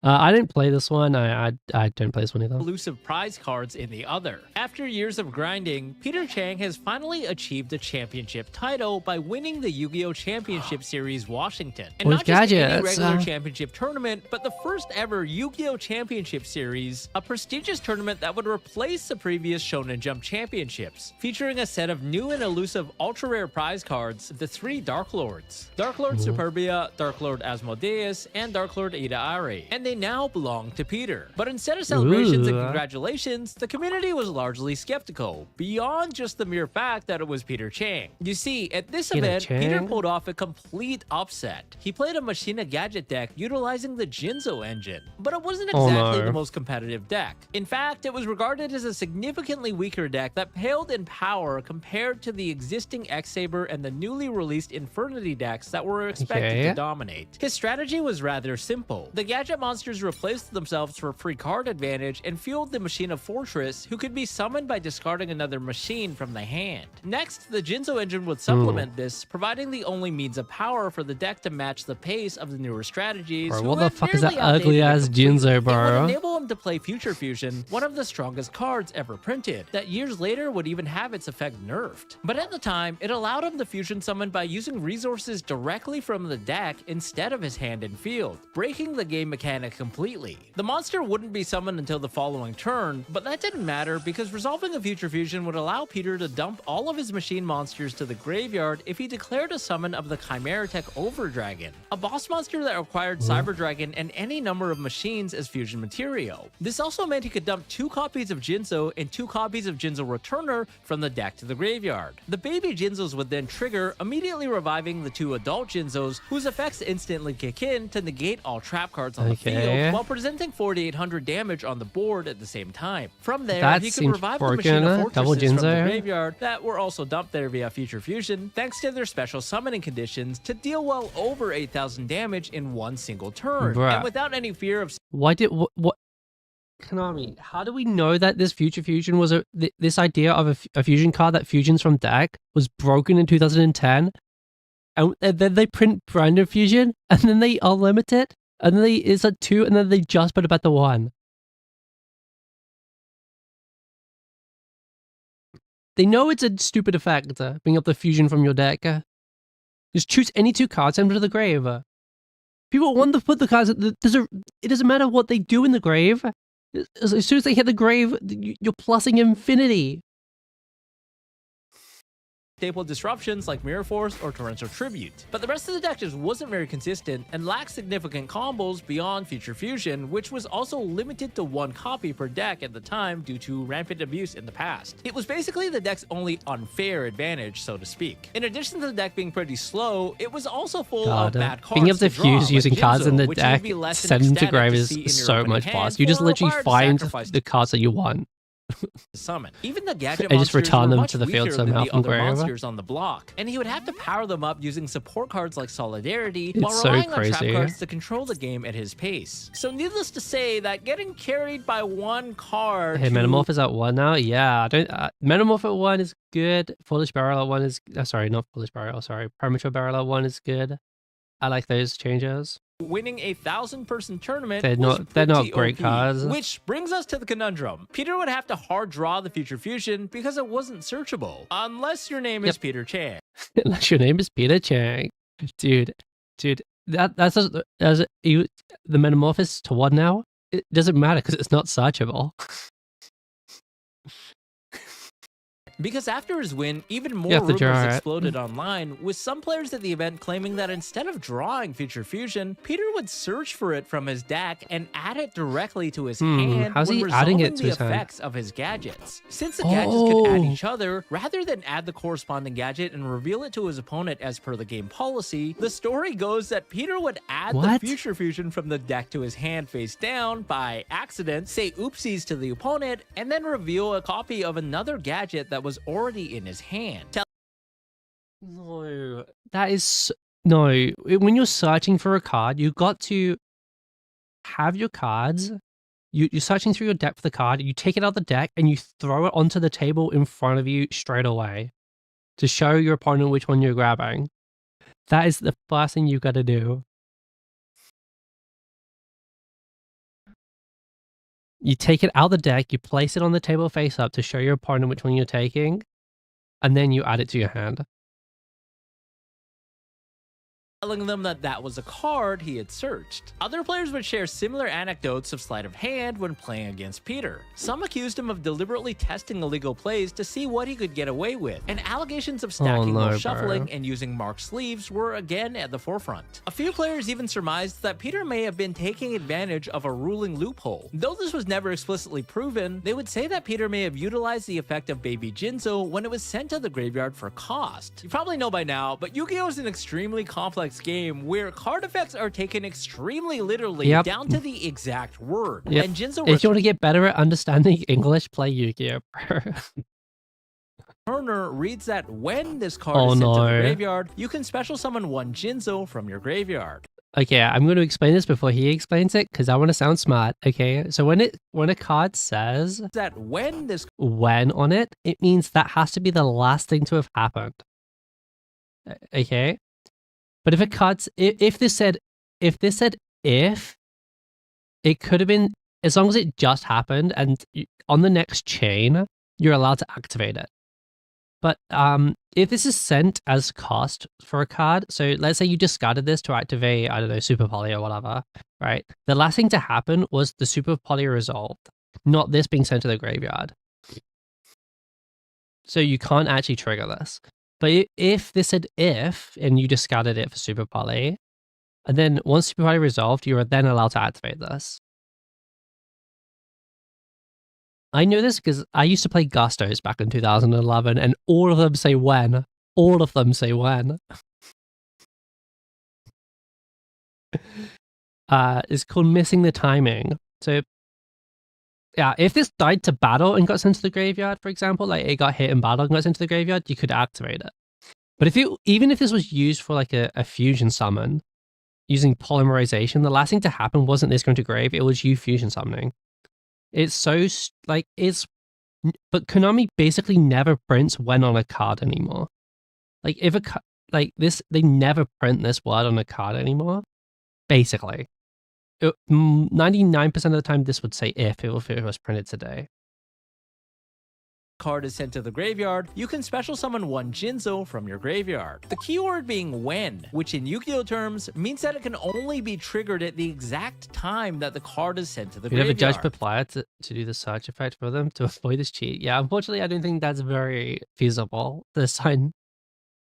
A: I didn't play this one. I don't play this one either.
F: Elusive prize cards in the other. After years of grinding, Peter Chang has finally achieved a championship title by winning the Yu-Gi-Oh! Championship Series Washington. And not just any regular championship tournament, but the first ever Yu-Gi-Oh! Championship Series, a prestigious tournament that would replace the previous Shonen Jump Championships, featuring a set of new and elusive ultra-rare prize cards, the 3 Dark Lords. Dark Lord Superbia, Dark Lord Asmodeus, and Dark Lord Ida Are. And they now belong to Peter. But instead of celebrations and congratulations, the community was largely skeptical, beyond just the mere fact that it was Peter Chang. You see, at this event, Peter pulled off a complete upset. He played a Machina Gadget deck utilizing the Jinzo engine, but it wasn't exactly the most competitive deck. In fact, it was regarded as a significantly weaker deck that paled in power compared to the existing X-Saber and the newly released Infernity decks that were expected to dominate. His strategy was rather simple. The Gadget monsters replaced themselves for free card advantage and fueled the Machina Fortress, who could be summoned by discarding another machine from the hand. Next, the Jinzo engine would supplement this, providing the only means of power for the deck to match the pace of the newer strategies.
A: Bro, what the fuck is that ugly ass Jinzo, bro?
F: It would enable him to play Future Fusion, one of the strongest cards ever printed, that years later would even have its effect nerfed. But at the time, it allowed him to fusion summon by using resources directly from the deck instead of his hand and field, breaking the game mechanics it completely. The monster wouldn't be summoned until the following turn, but that didn't matter because resolving a future fusion would allow Peter to dump all of his machine monsters to the graveyard if he declared a summon of the Chimera Tech Overdragon, a boss monster that required Cyber Dragon and any number of machines as fusion material. This also meant he could dump 2 copies of Jinzo and 2 copies of Jinzo Returner from the deck to the graveyard. The baby Jinzos would then trigger, immediately reviving the 2 adult Jinzos, whose effects instantly kick in to negate all trap cards on the field, while presenting 4,800 damage on the board at the same time. From there, he could revive the machine of fortresses from the graveyard that were also dumped there via Future Fusion, thanks to their special summoning conditions to deal well over 8,000 damage in one single turn, and without any fear of...
A: Why did... what Konami, how do we know that this Future Fusion was this idea of a fusion card that fusions from deck was broken in 2010? And then they print brand new fusion, and then they unlimit it, and then it's at 2, and then they just put it back to 1. They know it's a stupid effect, bring up the fusion from your deck. Just choose any 2 cards, send them to the grave. People want to put the cards... It doesn't matter what they do in the grave. As soon as they hit the grave, you're plussing infinity.
F: Staple disruptions like Mirror Force or Torrential Tribute. But the rest of the deck just wasn't very consistent and lacked significant combos beyond Future Fusion, which was also limited to 1 copy per deck at the time due to rampant abuse in the past. It was basically the deck's only unfair advantage, so to speak. In addition to the deck being pretty slow, it was also full of bad cards.
A: Being able to fuse
F: like
A: using
F: Jinzo,
A: cards in the
F: which
A: deck, send them to grave is so much faster. You just literally find the cards that you want.
F: Summon. Even the gadget
A: and just
F: monsters
A: return
F: were
A: them
F: much
A: to the field
F: weaker
A: somehow
F: than the
A: from
F: other
A: grave.
F: monsters on the block, and he would have to power them up using support cards like Solidarity while
A: so
F: relying on trap
A: crazy.
F: cards to control the game at his pace. So needless to say that getting carried by 1 card...
A: Hey, Metamorph is at 1 now? Yeah, I don't... Metamorph at 1 is good. Foolish Barrel at 1 is... sorry, not Foolish Barrel, sorry. Premature Barrel at 1 is good. I like those changes.
F: Winning a 1,000-person tournament
A: they're not great
F: OP,
A: cards.
F: Which brings us to the conundrum. Peter would have to hard draw the Future Fusion because it wasn't searchable. Unless your name is Peter Chang.
A: Unless your name is Peter Chang. Dude, that's the Metamorphosis to 1 now? It doesn't matter because it's not searchable.
F: Because after his win, even more rumors exploded online, with some players at the event claiming that instead of drawing Future Fusion, Peter would search for it from his deck and add it directly to his hand
A: how's
F: when
A: he
F: resolving
A: adding it to
F: the
A: his hand?
F: effects of his gadgets. Since the gadgets could add each other, rather than add the corresponding gadget and reveal it to his opponent as per the game policy, the story goes that Peter would add the Future Fusion from the deck to his hand face down by accident, say oopsies to the opponent, and then reveal a copy of another gadget that was already in his hand.
A: No, that is... No, when you're searching for a card, you got to have your cards. You're searching through your deck for the card, you take it out of the deck, and you throw it onto the table in front of you straight away to show your opponent which one you're grabbing. That is the first thing you've got to do. You take it out of the deck, you place it on the table face up to show your opponent which one you're taking, and then you add it to your hand.
F: Telling them that that was a card he had searched. Other players would share similar anecdotes of sleight of hand when playing against Peter. Some accused him of deliberately testing illegal plays to see what he could get away with, and allegations of stacking while shuffling and using marked sleeves were again at the forefront. A few players even surmised that Peter may have been taking advantage of a ruling loophole. Though this was never explicitly proven, they would say that Peter may have utilized the effect of Baby Jinzo when it was sent to the graveyard for cost. You probably know by now, but Yu-Gi-Oh! Is an extremely complex game where card effects are taken extremely literally down to the exact word. And Jinzo
A: if you want to get better at understanding English, play Yu-Gi-Oh!
F: Turner reads that when this card is sent to the graveyard, you can special summon 1 Jinzo from your graveyard.
A: Okay, I'm going to explain this before he explains it because I want to sound smart. Okay, so when a card says
F: that when
A: on it, it means that has to be the last thing to have happened. Okay, but if if this said if, it could have been, as long as it just happened and on the next chain, you're allowed to activate it. But if this is sent as cost for a card, so let's say you discarded this to activate, I don't know, Super Poly or whatever, right? The last thing to happen was the Super Poly resolved, not this being sent to the graveyard. So you can't actually trigger this. But if this said if, and you discarded it for Super Poly, and then once Super Poly resolved, you are then allowed to activate this. I know this because I used to play Gustos back in 2011, and all of them say when. All of them say when. It's called missing the timing. So, yeah, if this died to battle and got sent to the graveyard, for example, like it got hit in battle and got sent to the graveyard, you could activate it. But even if this was used for like a fusion summon, using polymerization, the last thing to happen wasn't this going to grave, it was you fusion summoning. It's so, like, but Konami basically never prints when on a card anymore. Like, if like this, they never print this word on a card anymore, basically. 99% of the time, this would say if it was printed today.
F: Card is sent to the graveyard, you can special summon one Jinzo from your graveyard. The keyword being when, which in Yu-Gi-Oh terms means that it can only be triggered at the exact time that the card is sent to the graveyard.
A: You have a judge per player to do the search effect for them to avoid this cheat. Yeah, unfortunately, I don't think that's very feasible to assign.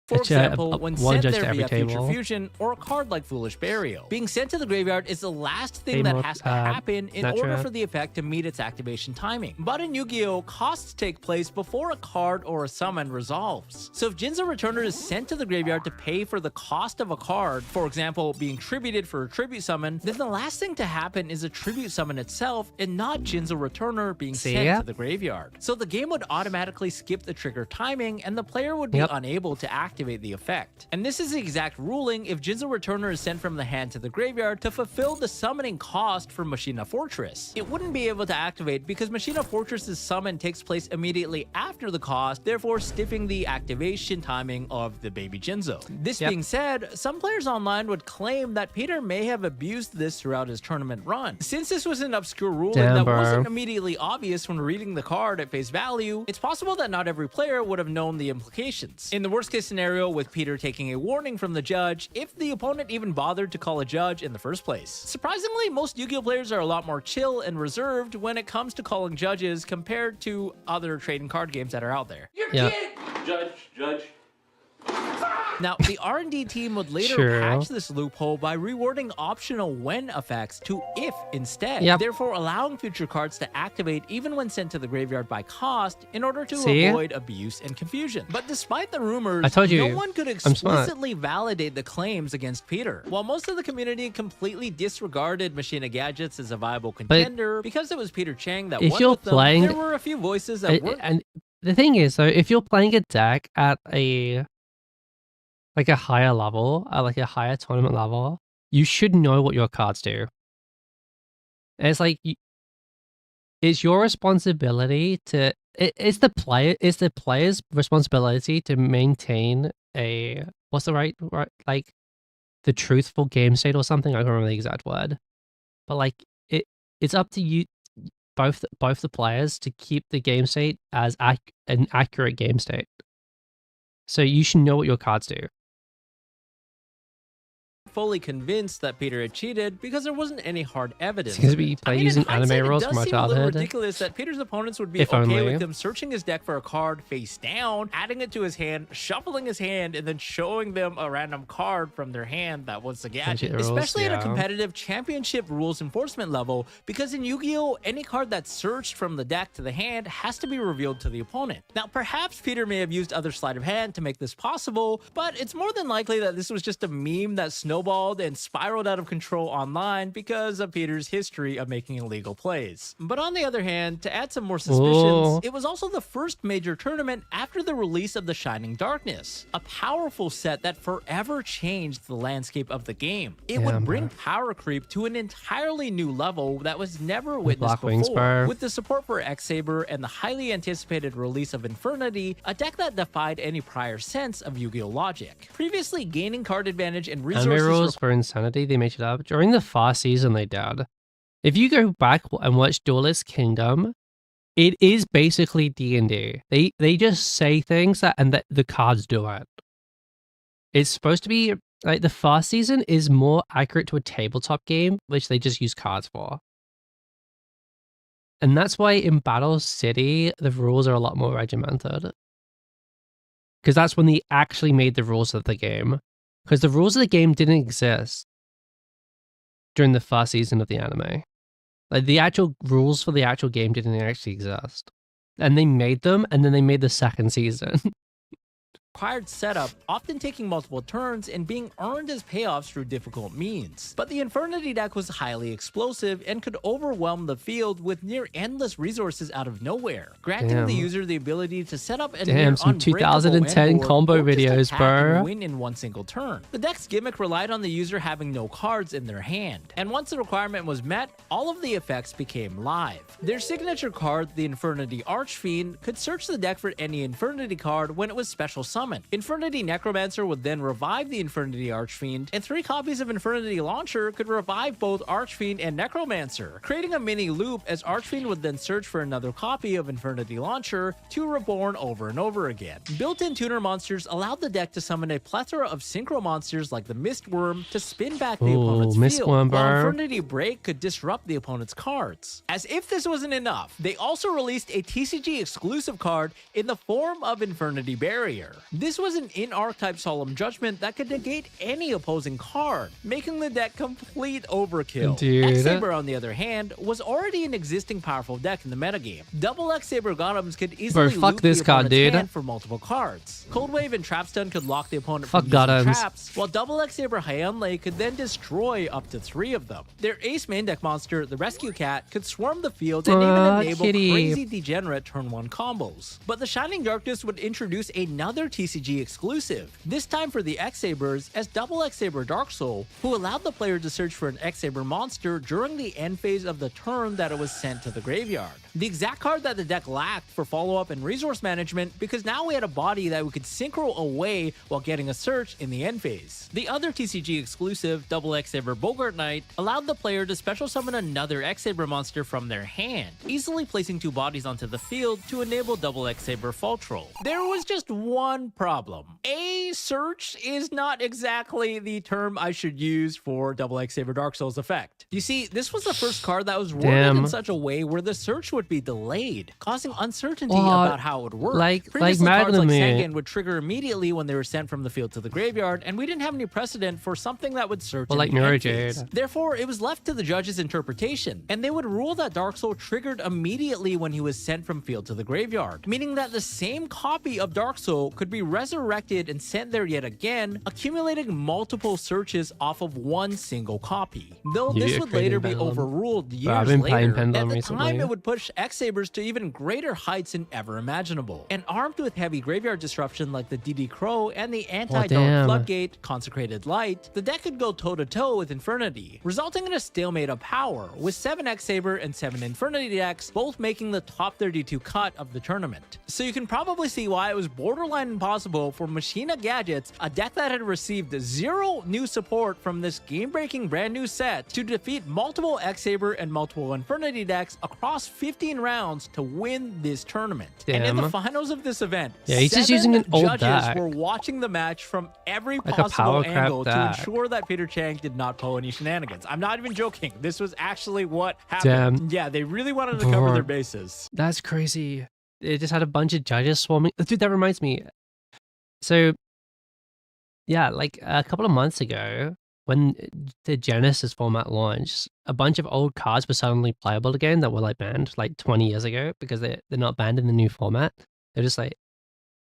F: For example, when sent there via Future Fusion or a card like Foolish Burial. Being sent to the graveyard is the last thing that has to happen in order for the effect to meet its activation timing. But in Yu-Gi-Oh, costs take place before a card or a summon resolves. So if Jinzo Returner is sent to the graveyard to pay for the cost of a card, for example, being tributed for a tribute summon, then the last thing to happen is a tribute summon itself and not Jinzo Returner being sent to the graveyard. So the game would automatically skip the trigger timing and the player would be unable to activate the effect. And this is the exact ruling if Jinzo Returner is sent from the hand to the graveyard to fulfill the summoning cost for Machina Fortress. It wouldn't be able to activate because Machina Fortress's summon takes place immediately after the cost, therefore stiffing the activation timing of the baby Jinzo. This being said, some players online would claim that Peter may have abused this throughout his tournament run. Since this was an obscure ruling that wasn't immediately obvious when reading the card at face value, it's possible that not every player would have known the implications. In the worst case scenario, with Peter taking a warning from the judge if the opponent even bothered to call a judge in the first place. Surprisingly, most Yu-Gi-Oh players are a lot more chill and reserved when it comes to calling judges compared to other trading card games that are out there.
E: Judge.
F: Now, the R&D team would later patch this loophole by rewarding optional when effects to if instead, therefore allowing future cards to activate even when sent to the graveyard by cost in order to avoid abuse and confusion. But despite the rumors, no one could explicitly validate the claims against Peter. While most of the community completely disregarded Machina Gadgets as a viable contender because it was Peter Chang that won with them, there were a few voices that weren't.
A: And the thing is, though, if you're playing a deck at a higher level, like a higher tournament level, you should know what your cards do. And it's like, it's your responsibility to, it's the player's responsibility to maintain a, what's the right, like, the truthful game state or something. I don't remember the exact word. But like, it's up to you, both the players, to keep the game state as an accurate game state. So you should know what your cards do.
F: Fully convinced that Peter had cheated because there wasn't any hard evidence.
A: Because we play using anime rules from our childhood.
F: It does seem a little ridiculous that Peter's opponents would be okay with him searching his deck for a card face down, adding it to his hand, shuffling his hand, and then showing them a random card from their hand that was the gadget. Especially at a competitive championship rules enforcement level, because in Yu-Gi-Oh, any card that's searched from the deck to the hand has to be revealed to the opponent. Now, perhaps Peter may have used other sleight of hand to make this possible, but it's more than likely that this was just a meme that snowballed and spiraled out of control online because of Peter's history of making illegal plays. But on the other hand, to add some more suspicions, it was also the first major tournament after the release of the Shining Darkness, a powerful set that forever changed the landscape of the game. It would bring power creep to an entirely new level that was never witnessed before, with the support for X-Saber and the highly anticipated release of Infernity, a deck that defied any prior sense of Yu-Gi-Oh logic. Previously gaining card advantage and resources
A: for Insanity, they made it up. During the Far season, they did. If you go back and watch Duelist Kingdom, it is basically D&D. They just say things and the cards do it. It's supposed to be like the first season is more accurate to a tabletop game, which they just use cards for. And that's why in Battle City, the rules are a lot more regimented. Because that's when they actually made the rules of the game. Because the rules of the game didn't exist during the first season of the anime. Like, the actual rules for the actual game didn't actually exist. And they made them, and then they made the second season.
F: Required setup, often taking multiple turns and being earned as payoffs through difficult means. But the Infernity deck was highly explosive and could overwhelm the field with near endless resources out of nowhere, granting the user the ability to set up a near
A: some
F: unbreakable
A: 2010
F: end board
A: combo
F: or just
A: videos,
F: attack
A: bro.
F: and win in one single turn. The deck's gimmick relied on the user having no cards in their hand, and once the requirement was met, all of the effects became live. Their signature card, the Infernity Archfiend, could search the deck for any Infernity card when it was special summoned. Infernity Necromancer would then revive the Infernity Archfiend, and 3 copies of Infernity Launcher could revive both Archfiend and Necromancer, creating a mini loop as Archfiend would then search for another copy of Infernity Launcher to reborn over and over again. Built-in tuner monsters allowed the deck to summon a plethora of synchro monsters like the Mistworm to spin back the opponent's field, while Infernity Break could disrupt the opponent's cards. As if this wasn't enough, they also released a TCG exclusive card in the form of Infernity Barrier. This was an in-archetype Solemn Judgment that could negate any opposing card, making the deck complete overkill. X-Saber, on the other hand, was already an existing powerful deck in the metagame. Double X-Saber Gotams could easily loop the opponent's hand for multiple cards. Cold Wave and Trapstun could lock the opponent from using traps, while Double X-Saber Hyanlei could then destroy up to 3 of them. Their ace main deck monster, the Rescue Cat, could swarm the field and even enable crazy degenerate turn 1 combos. But the Shining Darkness would introduce another TCG exclusive, this time for the X-Sabers as Double X-Saber Dark Soul, who allowed the player to search for an X-Saber monster during the end phase of the turn that it was sent to the graveyard. The exact card that the deck lacked for follow-up and resource management, because now we had a body that we could synchro away while getting a search in the end phase. The other TCG exclusive, Double X-Saber Bogart Knight, allowed the player to special summon another X-Saber monster from their hand, easily placing 2 bodies onto the field to enable Double X-Saber Fall Troll. There was just one problem. A search is not exactly the term I should use for Double X-Saber Dark Soul's effect. You see, this was the first card that was worded in such a way where the search would be delayed, causing uncertainty about how it would work. Previously, cards like Sangan would trigger immediately when they were sent from the field to the graveyard, and we didn't have any precedent for something that would search in the end phase. Therefore, it was left to the judge's interpretation, and they would rule that Dark Soul triggered immediately when he was sent from field to the graveyard, meaning that the same copy of Dark Soul could be resurrected and sent there yet again, accumulating multiple searches off of one single copy. Though this would later be overruled years later, at the time it would push X-Sabers to even greater heights than ever imaginable. And armed with heavy graveyard disruption like the DD Crow and the anti-Dark Floodgate Consecrated Light, the deck could go toe-to-toe with Infernity, resulting in a stalemate of power, with 7 X-Saber and 7 Infernity decks both making the top 32 cut of the tournament. So you can probably see why it was borderline impossible for Machina Gadgets, a deck that had received 0 new support from this game-breaking brand new set, to defeat multiple X-Saber and multiple Infernity decks across 15 rounds to win this tournament. And in the finals of this event,
A: he's just using an old
F: judges
A: deck.
F: were watching the match from every possible angle to ensure that Peter Chang did not pull any shenanigans. I'm not even joking. This was actually what happened. Yeah, they really wanted to cover their bases.
A: That's crazy. It just had a bunch of judges swarming. Dude, that reminds me. So, yeah, like a couple of months ago, when the Genesis format launched, a bunch of old cards were suddenly playable again that were like banned like 20 years ago because they're not banned in the new format. They're just like,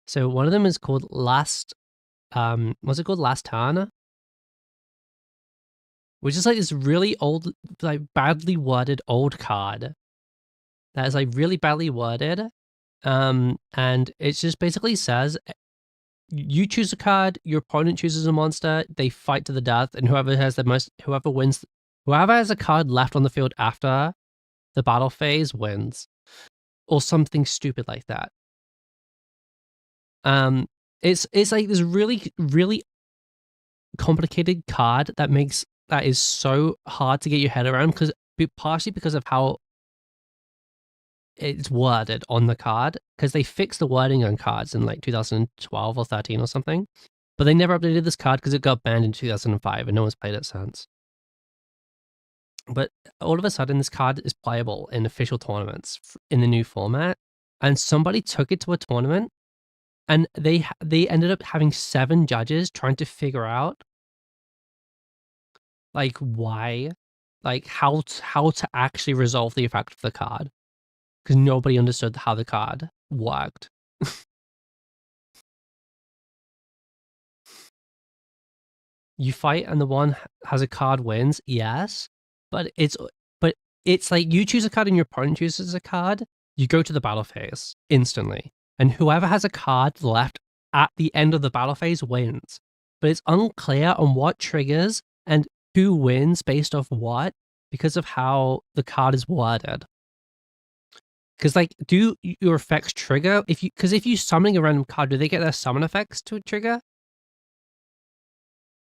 A: so one of them is called Last, what's it called? Last Tana? Which is like this really old, like badly worded old card that is like really badly worded. And it just basically says, you choose a card, your opponent chooses a monster, they fight to the death, and whoever has a card left on the field after the battle phase wins. Or something stupid like that. It's like this really, really complicated card that is so hard to get your head around, partially because of how it's worded on the card, because they fixed the wording on cards in like 2012 or 13 or something, but they never updated this card because it got banned in 2005 and no one's played it since. But all of a sudden, this card is playable in official tournaments in the new format, and somebody took it to a tournament, and they ended up having 7 judges trying to figure out like why, like how to actually resolve the effect of the card, because nobody understood how the card worked. You fight and the one has a card wins, yes, but it's like you choose a card and your opponent chooses a card, you go to the battle phase instantly, and whoever has a card left at the end of the battle phase wins. But it's unclear on what triggers and who wins based off what, because of how the card is worded. Because like, do your effects trigger if you summoning a random card, do they get their summon effects to trigger?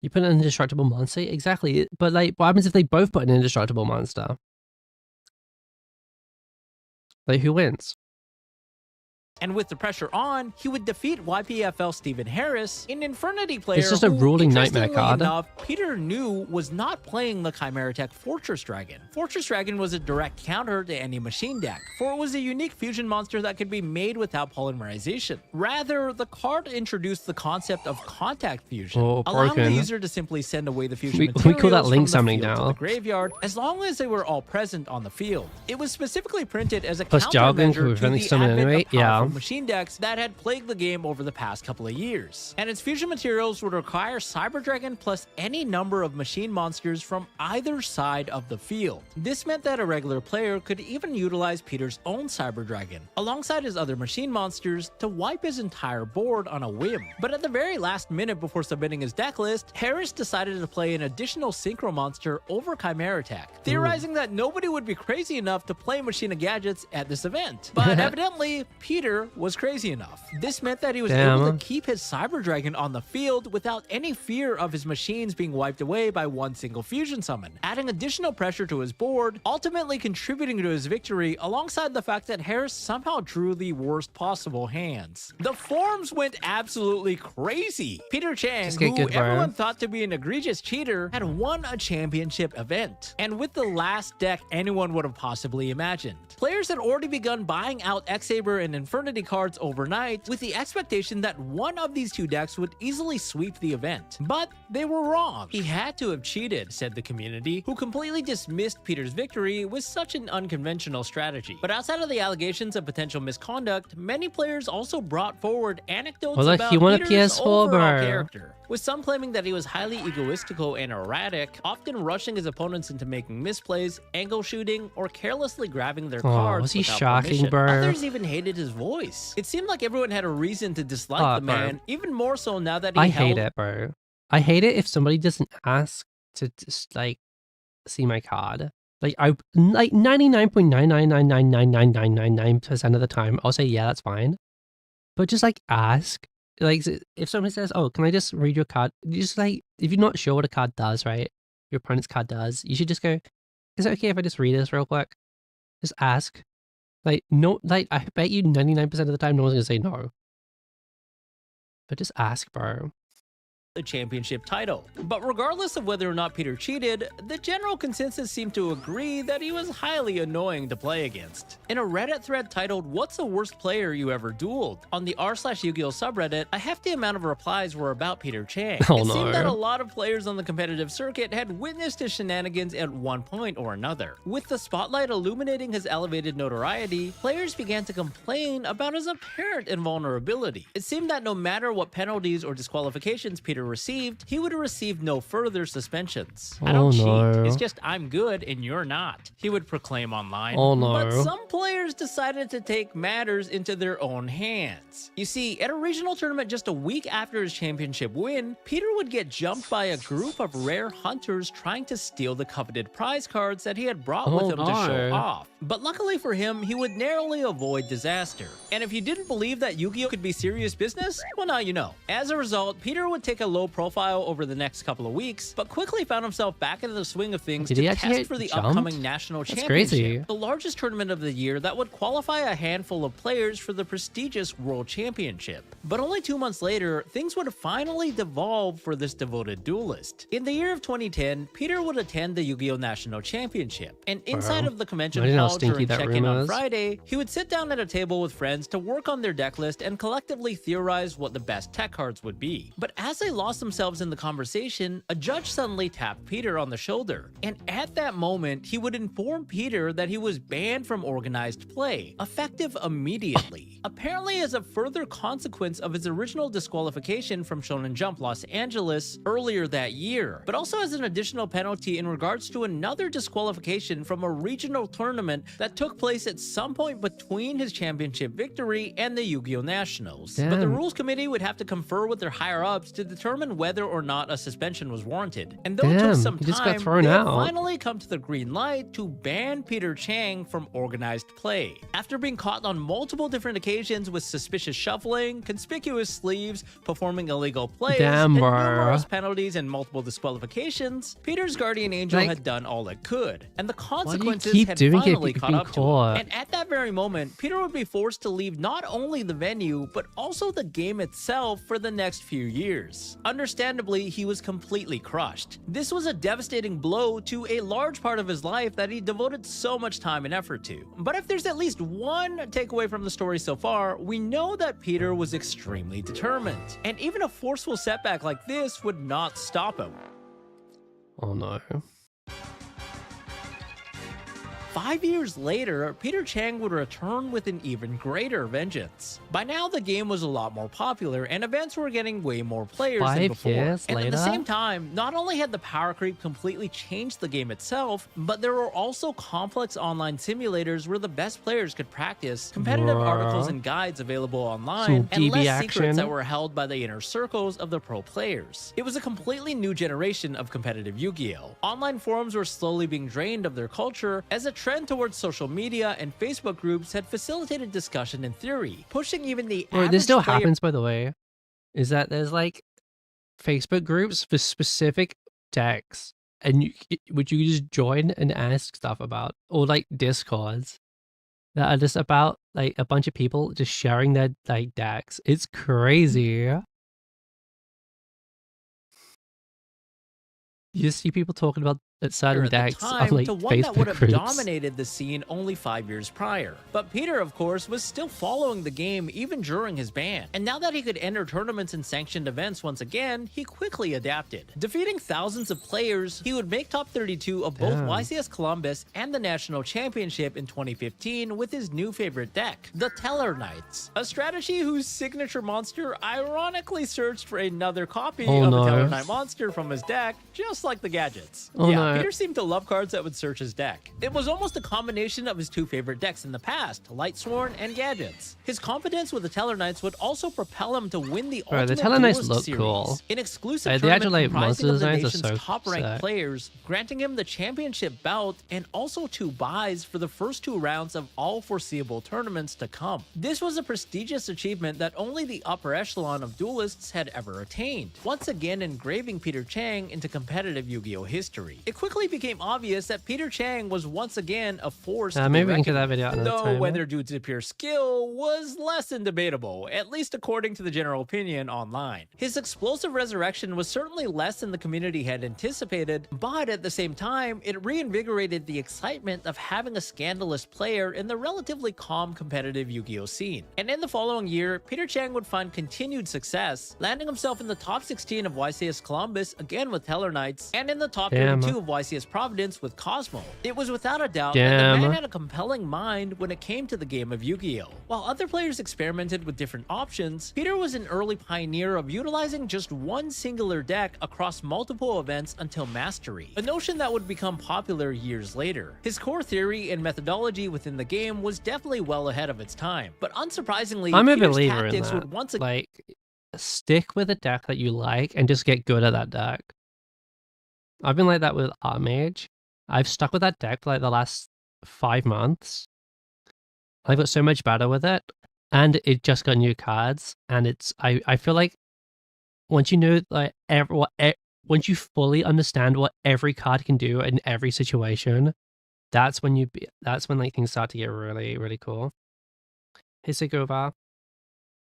A: You put an indestructible monster? Exactly. But like, what happens if they both put an indestructible monster? Like, who wins?
F: And with the pressure on, he would defeat YPFL Stephen Harris, an Infernity player
A: It's just a
F: who,
A: ruling nightmare
F: interestingly
A: card.
F: enough, Peter knew was not playing the Chimera Tech Fortress Dragon. Fortress Dragon was a direct counter to any machine deck, for it was a unique fusion monster that could be made without polymerization. Rather, the card introduced the concept of contact fusion, allowing the user to simply send away the fusion
A: We
F: materials
A: call that link
F: from the
A: summoning
F: field to
A: now.
F: the graveyard, as long as they were all present on the field. It was specifically printed as a
A: Plus jargon to
F: countermeasure to
A: prevent
F: the
A: summon
F: advent
A: anyway,
F: of powerful
A: yeah.
F: machine decks that had plagued the game over the past couple of years. And its fusion materials would require Cyber Dragon plus any number of machine monsters from either side of the field. This meant that a regular player could even utilize Peter's own Cyber Dragon, alongside his other machine monsters, to wipe his entire board on a whim. But at the very last minute before submitting his deck list, Harris decided to play an additional Synchro monster over Chimera Tech, theorizing that nobody would be crazy enough to play Machina Gadgets at this event. But evidently, Peter was crazy enough. This meant that he was able to keep his Cyber Dragon on the field without any fear of his machines being wiped away by one single fusion summon, adding additional pressure to his board, ultimately contributing to his victory, alongside the fact that Harris somehow drew the worst possible hands. The forums went absolutely crazy. Peter Chang, who everyone thought to be an egregious cheater, had won a championship event, and with the last deck anyone would have possibly imagined. Players had already begun buying out X-Saber and Infernity cards overnight, with the expectation that one of these two decks would easily sweep the event. But they were wrong. He had to have cheated, said the community, who completely dismissed Peter's victory with such an unconventional strategy. But outside of the allegations of potential misconduct, many players also brought forward anecdotes about Peter's overall character, with some claiming that he was highly egoistical and erratic, often rushing his opponents into making misplays, angle shooting, or carelessly grabbing their cards
A: was he
F: without
A: shocking,
F: permission.
A: bro?
F: Others even hated his voice. It seemed like everyone had a reason to dislike the man, even more so now that he
A: I hate it, bro. I hate it if somebody doesn't ask to just like see my card. Like 99.999999999% of the time, I'll say yeah, that's fine. But just like ask. Like if somebody says, "Oh, can I just read your card?" You just like, if you're not sure what a card does, right? Your opponent's card does. You should just go, "Is it okay if I just read this real quick?" Just ask. Like no, like I bet you 99% of the time no one's gonna say no. But just ask, bro.
F: The championship title. But regardless of whether or not Peter cheated, the general consensus seemed to agree that he was highly annoying to play against. In a Reddit thread titled, "What's the worst player you ever dueled?" on the r/Yu-Gi-Oh subreddit, a hefty amount of replies were about Peter Chang. It seemed that a lot of players on the competitive circuit had witnessed his shenanigans at one point or another. With the spotlight illuminating his elevated notoriety, players began to complain about his apparent invulnerability. It seemed that no matter what penalties or disqualifications Peter received, he would receive no further suspensions. I don't cheat. It's just I'm good and you're not, he would proclaim online. But some players decided to take matters into their own hands. You see, at a regional tournament just a week after his championship win, Peter would get jumped by a group of rare hunters trying to steal the coveted prize cards that he had brought with him to show off. But luckily for him, he would narrowly avoid disaster. And if you didn't believe that Yu-Gi-Oh could be serious business, well, now you know. As a result, Peter would take a low profile over the next couple of weeks, but quickly found himself back into the swing of things
A: Did he
F: to
A: actually
F: test
A: get
F: for the
A: jumped?
F: upcoming national
A: That's
F: championship,
A: crazy.
F: the largest tournament of the year that would qualify a handful of players for the prestigious World Championship. But only 2 months later, things would finally devolve for this devoted duelist. In the year of 2010, Peter would attend the Yu-Gi-Oh! National Championship, and inside
A: Wow.
F: of the convention
A: Imagine how
F: hall
A: stinky
F: during
A: that
F: check-in
A: room
F: on
A: is.
F: Friday, he would sit down at a table with friends to work on their deck list and collectively theorize what the best tech cards would be. But as they lost themselves in the conversation, a judge suddenly tapped Peter on the shoulder, and at that moment, he would inform Peter that he was banned from organized play, effective immediately. Apparently as a further consequence of his original disqualification from Shonen Jump Los Angeles earlier that year, but also as an additional penalty in regards to another disqualification from a regional tournament that took place at some point between his championship victory and the Yu-Gi-Oh! Nationals. But the
A: Damn.
F: rules committee would have to confer with their higher-ups to determine whether or not a suspension was warranted. And though it took
A: Damn,
F: some
A: he just got
F: time,
A: thrown
F: they
A: out.
F: finally come to the green light to ban Peter Chang from organized play. After being caught on multiple different occasions with suspicious shuffling, conspicuous sleeves, performing illegal plays,
A: Damn,
F: and
A: bro.
F: numerous penalties and multiple disqualifications, Peter's guardian angel
A: Like,
F: had done all it could, and the
A: do you
F: consequences
A: keep
F: had
A: doing it if
F: finally
A: you could
F: caught
A: be
F: up to him.
A: caught?
F: And at that very moment, Peter would be forced to leave not only the venue, but also the game itself for the next few years. Understandably, he was completely crushed. This was a devastating blow to a large part of his life that he devoted so much time and effort to. But if there's at least one takeaway from the story so far, we know that Peter was extremely determined. And even a forceful setback like this would not stop him.
A: Oh no.
F: 5 years later, Peter Chang would return with an even greater vengeance. By now, the game was a lot more popular, and events were getting way more players than
A: 5
F: before.
A: years
F: And at the
A: later?
F: same time, not only had the power creep completely changed the game itself, but there were also complex online simulators where the best players could practice, competitive
A: Bruh.
F: articles and guides available online,
A: Some
F: and
A: DB
F: less
A: action.
F: secrets that were held by the inner circles of the pro players. It was a completely new generation of competitive Yu-Gi-Oh! Online forums were slowly being drained of their culture as a trend towards social media and Facebook groups had facilitated discussion and theory, pushing even the
A: Or
F: average
A: this still
F: player
A: happens, by the way, is that there's like Facebook groups for specific decks, and which you just join and ask stuff about, or like Discords that are just about like a bunch of people just sharing their like decks. It's crazy. You just see people talking about certain
F: at the
A: decks on
F: time
A: like
F: to one that would
A: Facebook
F: have
A: groups.
F: dominated the scene only 5 years prior. But Peter, of course, was still following the game even during his ban. And now that he could enter tournaments and sanctioned events once again, he quickly adapted. Defeating thousands of players, he would make top 32 of both
A: Damn.
F: YCS Columbus and the National Championship in 2015 with his new favorite deck, the Teller Knights. A strategy whose signature monster ironically searched for another copy
A: Oh,
F: of the
A: no.
F: Teller Knight monster from his deck, just like the gadgets.
A: Oh,
F: yeah,
A: no.
F: Peter seemed to love cards that would search his deck. It was almost a combination of his two favorite decks in the past, Lightsworn and Gadgets. His confidence with the Teller Knights would also propel him to win the
A: Bro, the
F: Ultimate
A: Teller Knights
F: Duelist
A: look
F: series,
A: cool.
F: an exclusive
A: The
F: tournament
A: actual, like,
F: comprising
A: monster
F: of the
A: designs are
F: nation's
A: so
F: top-ranked
A: sick.
F: players, granting him the championship belt and also 2 buys for the first 2 rounds of all foreseeable tournaments to come. This was a prestigious achievement that only the upper echelon of duelists had ever attained, once again engraving Peter Chang into competitive Yu-Gi-Oh! History. It quickly became obvious that Peter Chang was once again a force to be
A: Maybe we can get
F: reckoned
A: that video out
F: with,
A: another
F: though
A: time.
F: whether due to pure skill was less than debatable, at least according to the general opinion online. His explosive resurrection was certainly less than the community had anticipated, but at the same time, it reinvigorated the excitement of having a scandalous player in the relatively calm competitive Yu-Gi-Oh! Scene. And in the following year, Peter Chang would find continued success, landing himself in the top 16 of YCS Columbus, again with Teller Knights, and in the top
A: Damn.
F: 32 of YCS Providence with Cosmo. It was without a doubt that
A: Damn.
F: the man had a compelling mind when it came to the game of Yu-Gi-Oh! While other players experimented with different options, Peter was an early pioneer of utilizing just one singular deck across multiple events until mastery, a notion that would become popular years later. His core theory and methodology within the game was definitely well ahead of its time, but unsurprisingly,
A: I'm a
F: Peter's
A: believer in
F: tactics
A: that.
F: would once again
A: Like, stick with a deck that you like and just get good at that deck. I've been like that with Artmage. I've stuck with that deck for like the last 5 months. I got so much better with it, and it just got new cards, and I feel like once you know like once you fully understand what every card can do in every situation, that's when like things start to get really, really cool. Hisegova.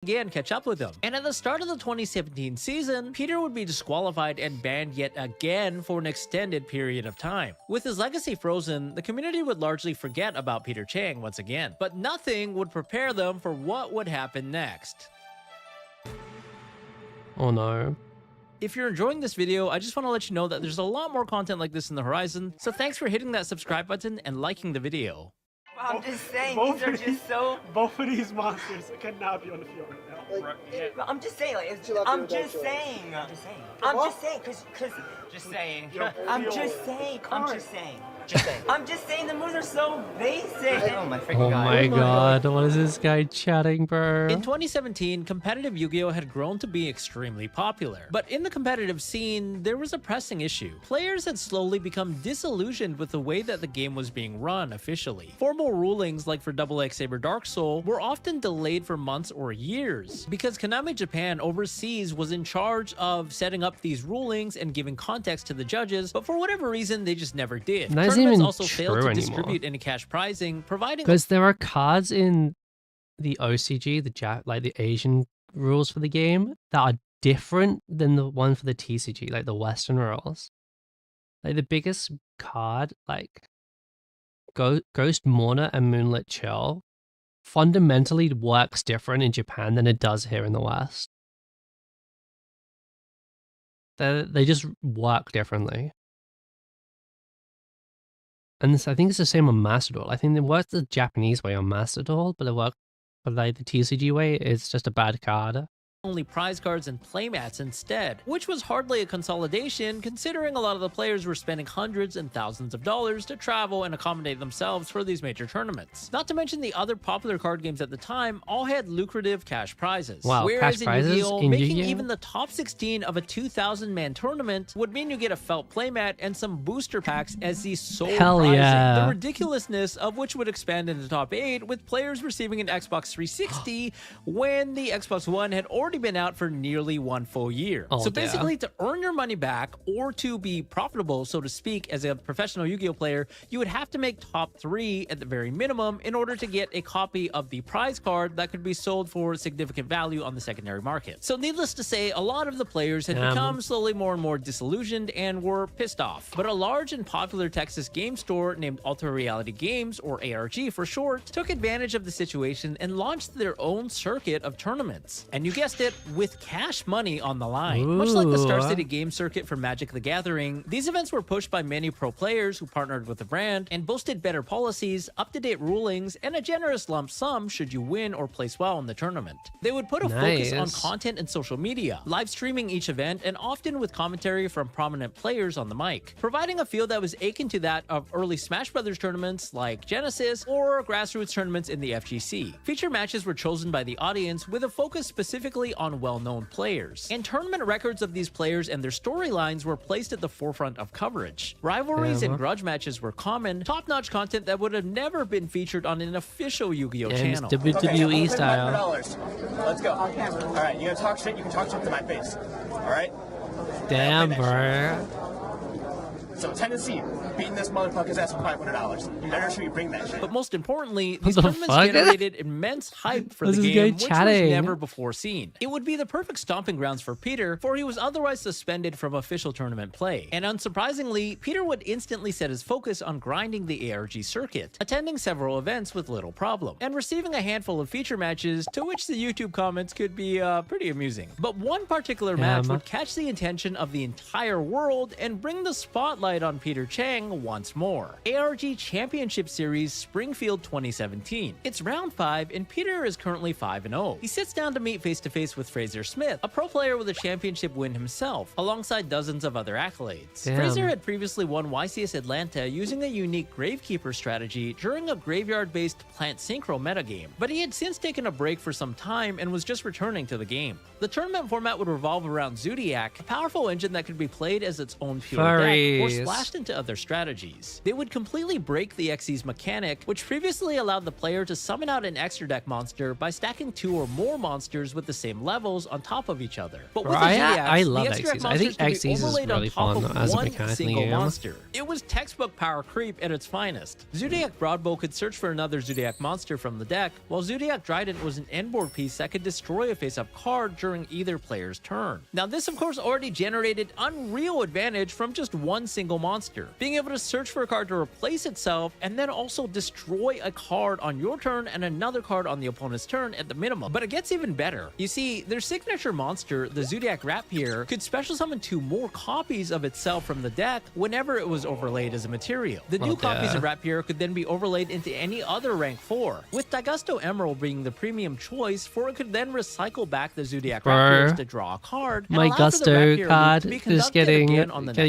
F: Again catch up with them. And at the start of the 2017 season, Peter would be disqualified and banned yet again for an extended period of time. With his legacy frozen, the community would largely forget about Peter Chang once again, but nothing would prepare them for what would happen next.
A: Oh no.
F: If you're enjoying this video, I just want to let you know that there's a lot more content like this in the horizon, so thanks for hitting that subscribe button and liking the video.
D: I'm just saying, these are just so.
G: Both of these monsters cannot be on the field right now.
C: Like,
D: I'm just saying, like,
C: Chill out,
D: I'm
C: chill out,
D: just
C: chill out.
D: saying. I'm just saying, cause. Just saying. I'm just saying. I'm just saying. I'm just saying the moves are so basic. Oh my freaking
A: Oh
D: god.
A: my god, what is this guy chatting, bro?
F: In 2017, competitive Yu-Gi-Oh! Had grown to be extremely popular. But in the competitive scene, there was a pressing issue. Players had slowly become disillusioned with the way that the game was being run officially. Formal rulings, like for XX Saber Dark Soul, were often delayed for months or years, because Konami Japan overseas was in charge of setting up these rulings and giving context to the judges, but for whatever reason, they just never did.
A: That isn't
F: Tournaments
A: even
F: also failed
A: true
F: to
A: anymore.
F: distribute any cash prizing, providing
A: Because there are cards in the OCG, like the Asian rules for the game, that are different than the one for the TCG, like the Western rules. Like the biggest card, like Ghost Mourner and Moonlit Chill, fundamentally works different in Japan than it does here in the West. They just work differently. And I think it's the same on Master Duel. I think they work the Japanese way on Master Duel, but like the TCG way, it's just a bad card.
F: only prize cards and playmats instead, which was hardly a consolidation considering a lot of the players were spending hundreds and thousands of dollars to travel and accommodate themselves for these major tournaments. Not to mention the other popular card games at the time all had lucrative cash prizes.
A: Wow,
F: Whereas
A: cash prizes
F: in Yu-Gi-Oh,
A: in
F: making
A: Yu-Gi-Oh?
F: even the top 16 of a 2,000-man tournament would mean you get a felt playmat and some booster packs as the sole
A: Hell
F: prizing.
A: yeah.
F: The ridiculousness of which would expand into top 8 with players receiving an Xbox 360 when the Xbox One had already been out for nearly 1 full year.
A: Oh,
F: So
A: dear.
F: basically, to earn your money back or to be profitable, so to speak, as a professional Yu-Gi-Oh player, you would have to make top 3 at the very minimum in order to get a copy of the prize card that could be sold for significant value on the secondary market. So needless to say, a lot of the players had become slowly more and more disillusioned and were pissed off. But a large and popular Texas game store named Ultra Reality Games, or ARG for short, took advantage of the situation and launched their own circuit of tournaments. And you guessed it, with cash money on the line. Much like the Star
A: Ooh.
F: City game circuit for Magic the Gathering, these events were pushed by many pro players who partnered with the brand and boasted better policies, up-to-date rulings, and a generous lump sum should you win or place well in the tournament. They would put a focus on
A: Nice.
F: content and social media, live streaming each event, and often with commentary from prominent players on the mic, providing a feel that was akin to that of early Smash Brothers tournaments like Genesis or grassroots tournaments in the FGC. Feature matches were chosen by the audience with a focus specifically on well-known players, and tournament records of these players and their storylines were placed at the forefront of coverage. Rivalries and grudge matches were common, top-notch content that would have never been featured on an official Yu-Gi-Oh
A: And
F: channel.
A: WWE style.
E: Let's go. All right, you gonna talk shit? You can talk shit to my face. All right.
A: Damn, bro.
E: So Tennessee beating this motherfucker's ass for $500. You better sure you bring that shit.
F: But most importantly, these
A: the
F: tournaments
A: fuck?
F: generated immense hype for
A: What's
F: the
A: this
F: game,
A: guy
F: which was
A: chatting?
F: never before seen. It would be the perfect stomping grounds for Peter, for he was otherwise suspended from official tournament play. And unsurprisingly, Peter would instantly set his focus on grinding the ARG circuit, attending several events with little problem, and receiving a handful of feature matches, to which the YouTube comments could be pretty amusing. But one particular match would catch the attention of the entire world and bring the spotlight on Peter Chang once more. ARG Championship Series Springfield 2017. It's round 5 and Peter is currently 5-0. He sits down to meet face-to-face with Fraser Smith, a pro player with a championship win himself, alongside dozens of other accolades.
A: Damn.
F: Fraser had previously won YCS Atlanta using a unique Gravekeeper strategy during a graveyard-based plant synchro metagame, but he had since taken a break for some time and was just returning to the game. The tournament format would revolve around Zodiac, a powerful engine that could be played as its own pure deck, or
A: Furries.
F: splashed into other strategies. They would completely break the Xyz mechanic, which previously allowed the player to summon out an extra deck monster by stacking 2 or more monsters with the same levels on top of each other. But with the
A: I
F: Zodiacs,
A: love
F: the extra
A: Xyz.
F: deck
A: I think
F: monsters could be
A: Xyz is
F: overlaid
A: really
F: on top
A: fun
F: of
A: as a
F: one
A: mechanical
F: single
A: game.
F: monster. It was textbook power creep at its finest. Zodiac Broadbow could search for another Zodiac monster from the deck, while Zodiac Trident was an endboard piece that could destroy a face-up card during either player's turn. Now this of course already generated unreal advantage from just one single monster, being able to search for a card to replace itself and then also destroy a card on your turn and another card on the opponent's turn at the minimum. But it gets even better. You see, their signature monster, the Zodiac Rapier, could special summon 2 more copies of itself from the deck whenever it was overlaid as a material. The new copies of Rapier could then be overlaid into any other rank 4, with Daigusto Emerald being the premium choice, for it could then recycle back the Zodiac Rapiers to draw a card.
A: My Gusto card is getting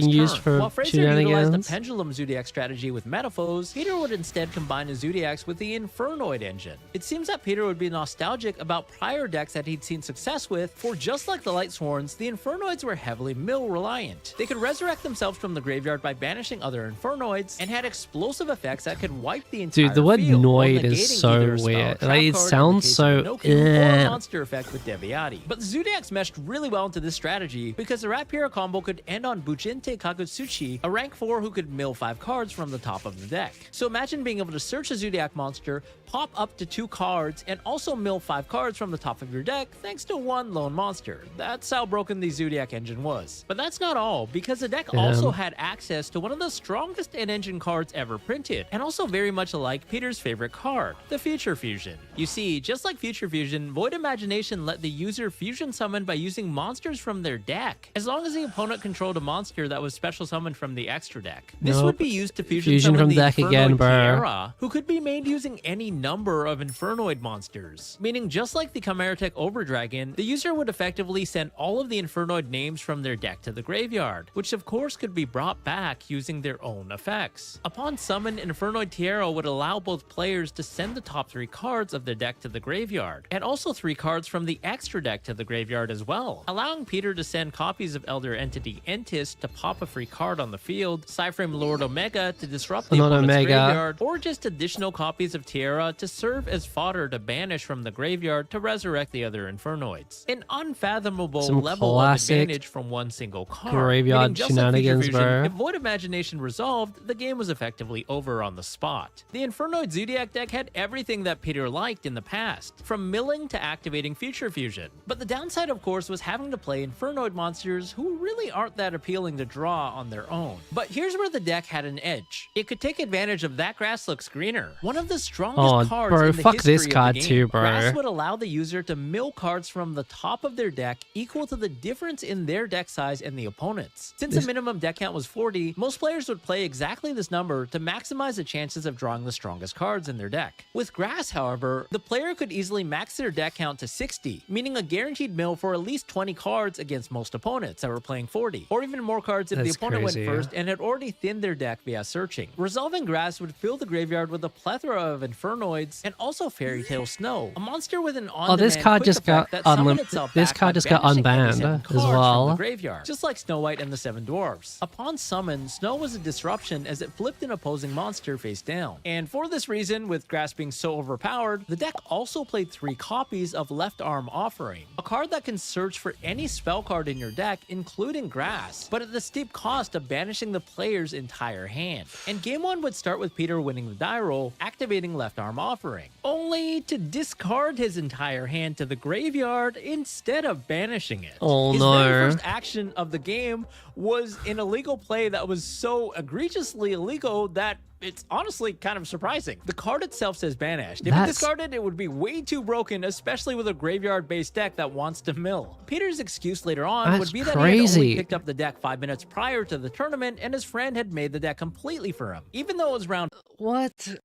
A: used for
F: While Fraser utilized the
A: shenanigans.
F: Pendulum Zodiac strategy with Metaphors, Peter would instead combine his Zodiacs with the Infernoid engine. It seems that Peter would be nostalgic about prior decks that he'd seen success with, for just like the Lightsworns, the Infernoids were heavily mill reliant. They could resurrect themselves from the graveyard by banishing other Infernoids, and had explosive effects that could wipe the entire
A: Dude, the word
F: field, while
A: noid is
F: negating
A: so
F: either a spell
A: weird.
F: trap
A: Like, it
F: card in
A: sounds
F: the case
A: so,
F: of Inoki, or a
A: ugh.
F: monster effect with Deviati. But the Zodiacs meshed really well into this strategy because the Rapier combo could end on Bujinte Kagutsuchi, a rank 4 who could mill 5 cards from the top of the deck. So imagine being able to search a Zodiac monster, pop up to 2 cards, and also mill 5 cards from the top of your deck thanks to one lone monster. That's how broken the Zodiac engine was. But that's not all, because the deck also had access to one of the strongest in-engine cards ever printed, and also very much like Peter's favorite card, the Future Fusion. You see, just like Future Fusion, Void Imagination let the user fusion summon by using monsters from their deck, as long as the opponent controlled a monster that was special summoned from the extra deck. This would be used to fusion summon
A: from
F: the
A: deck
F: Infernoid
A: again, bro.
F: Tiara, who could be made using any number of Infernoid monsters. Meaning, just like the Chimera Tech Overdragon, the user would effectively send all of the Infernoid names from their deck to the graveyard, which of course could be brought back using their own effects. Upon summon, Infernoid Tiara would allow both players to send the top 3 cards of their deck to the graveyard, and also 3 cards from the extra deck to the graveyard as well, allowing Peter to send copies of Elder Entity Entis to pop a free card on the field, Cyframe Lord Omega to disrupt the
A: Lord
F: opponent's
A: Omega.
F: graveyard, or just additional copies of Tiara to serve as fodder to banish from the graveyard to resurrect the other Infernoids. An unfathomable
A: Some
F: level of
A: classic
F: advantage from one single card.
A: graveyard
F: Meaning, just like Future
A: shenanigans,
F: Fusion,
A: bro.
F: if Void Imagination resolved, the game was effectively over on the spot. The Infernoid Zodiac deck had everything that Peter liked in the past, from milling to activating Future Fusion. But the downside, of course, was having to play Infernoid monsters who really aren't that appealing to draw on their own. But here's where the deck had an edge. It could take advantage of That Grass Looks Greener, one of the strongest cards
A: bro,
F: in the
A: fuck
F: history
A: this
F: of the
A: card
F: game.
A: too, bro.
F: Grass would allow the user to mill cards from the top of their deck equal to the difference in their deck size and the opponent's. Since the minimum deck count was 40, most players would play exactly this number to maximize the chances of drawing the strongest cards in their deck. With Grass, however, the player could easily max their deck count to 60, meaning a guaranteed mill for at least 20 cards against most opponents that were playing 40, or even more cards if the
A: That's
F: opponent
A: crazy.
F: went first and had already thinned their deck via searching. Resolving Grass would fill the graveyard with a plethora of Infernoids and also Fairy Tale Snow, a monster with an on-demand
A: this card
F: quick
A: just got
F: effect that summoned
A: unlim-
F: itself
A: this
F: back
A: card
F: by
A: just got
F: banishing any
A: unbanned
F: 7
A: as
F: cards from
A: well.
F: the graveyard, just like Snow White and the 7 Dwarfs. Upon summon, Snow was a disruption as it flipped an opposing monster face down. And for this reason, with Grass being so overpowered, the deck also played 3 copies of Left Arm Offering, a card that can search for any spell card in your deck, including Grass, but at the steep cost of banishing the player's entire hand. And game 1 would start with Peter winning the die roll, activating Left Arm Offering, only to discard his entire hand to the graveyard instead of banishing it.
A: Oh,
F: His
A: no.
F: very first action of the game was an illegal play that was so egregiously illegal that it's honestly kind of surprising. The card itself says banished. If it
A: That's-
F: discarded, it would be way too broken, especially with a graveyard-based deck that wants to mill. Peter's excuse later on
A: That's
F: would be that he had
A: crazy.
F: only picked up the deck 5 minutes prior to the tournament, and his friend had made the deck completely for him, even though it was round.
A: What?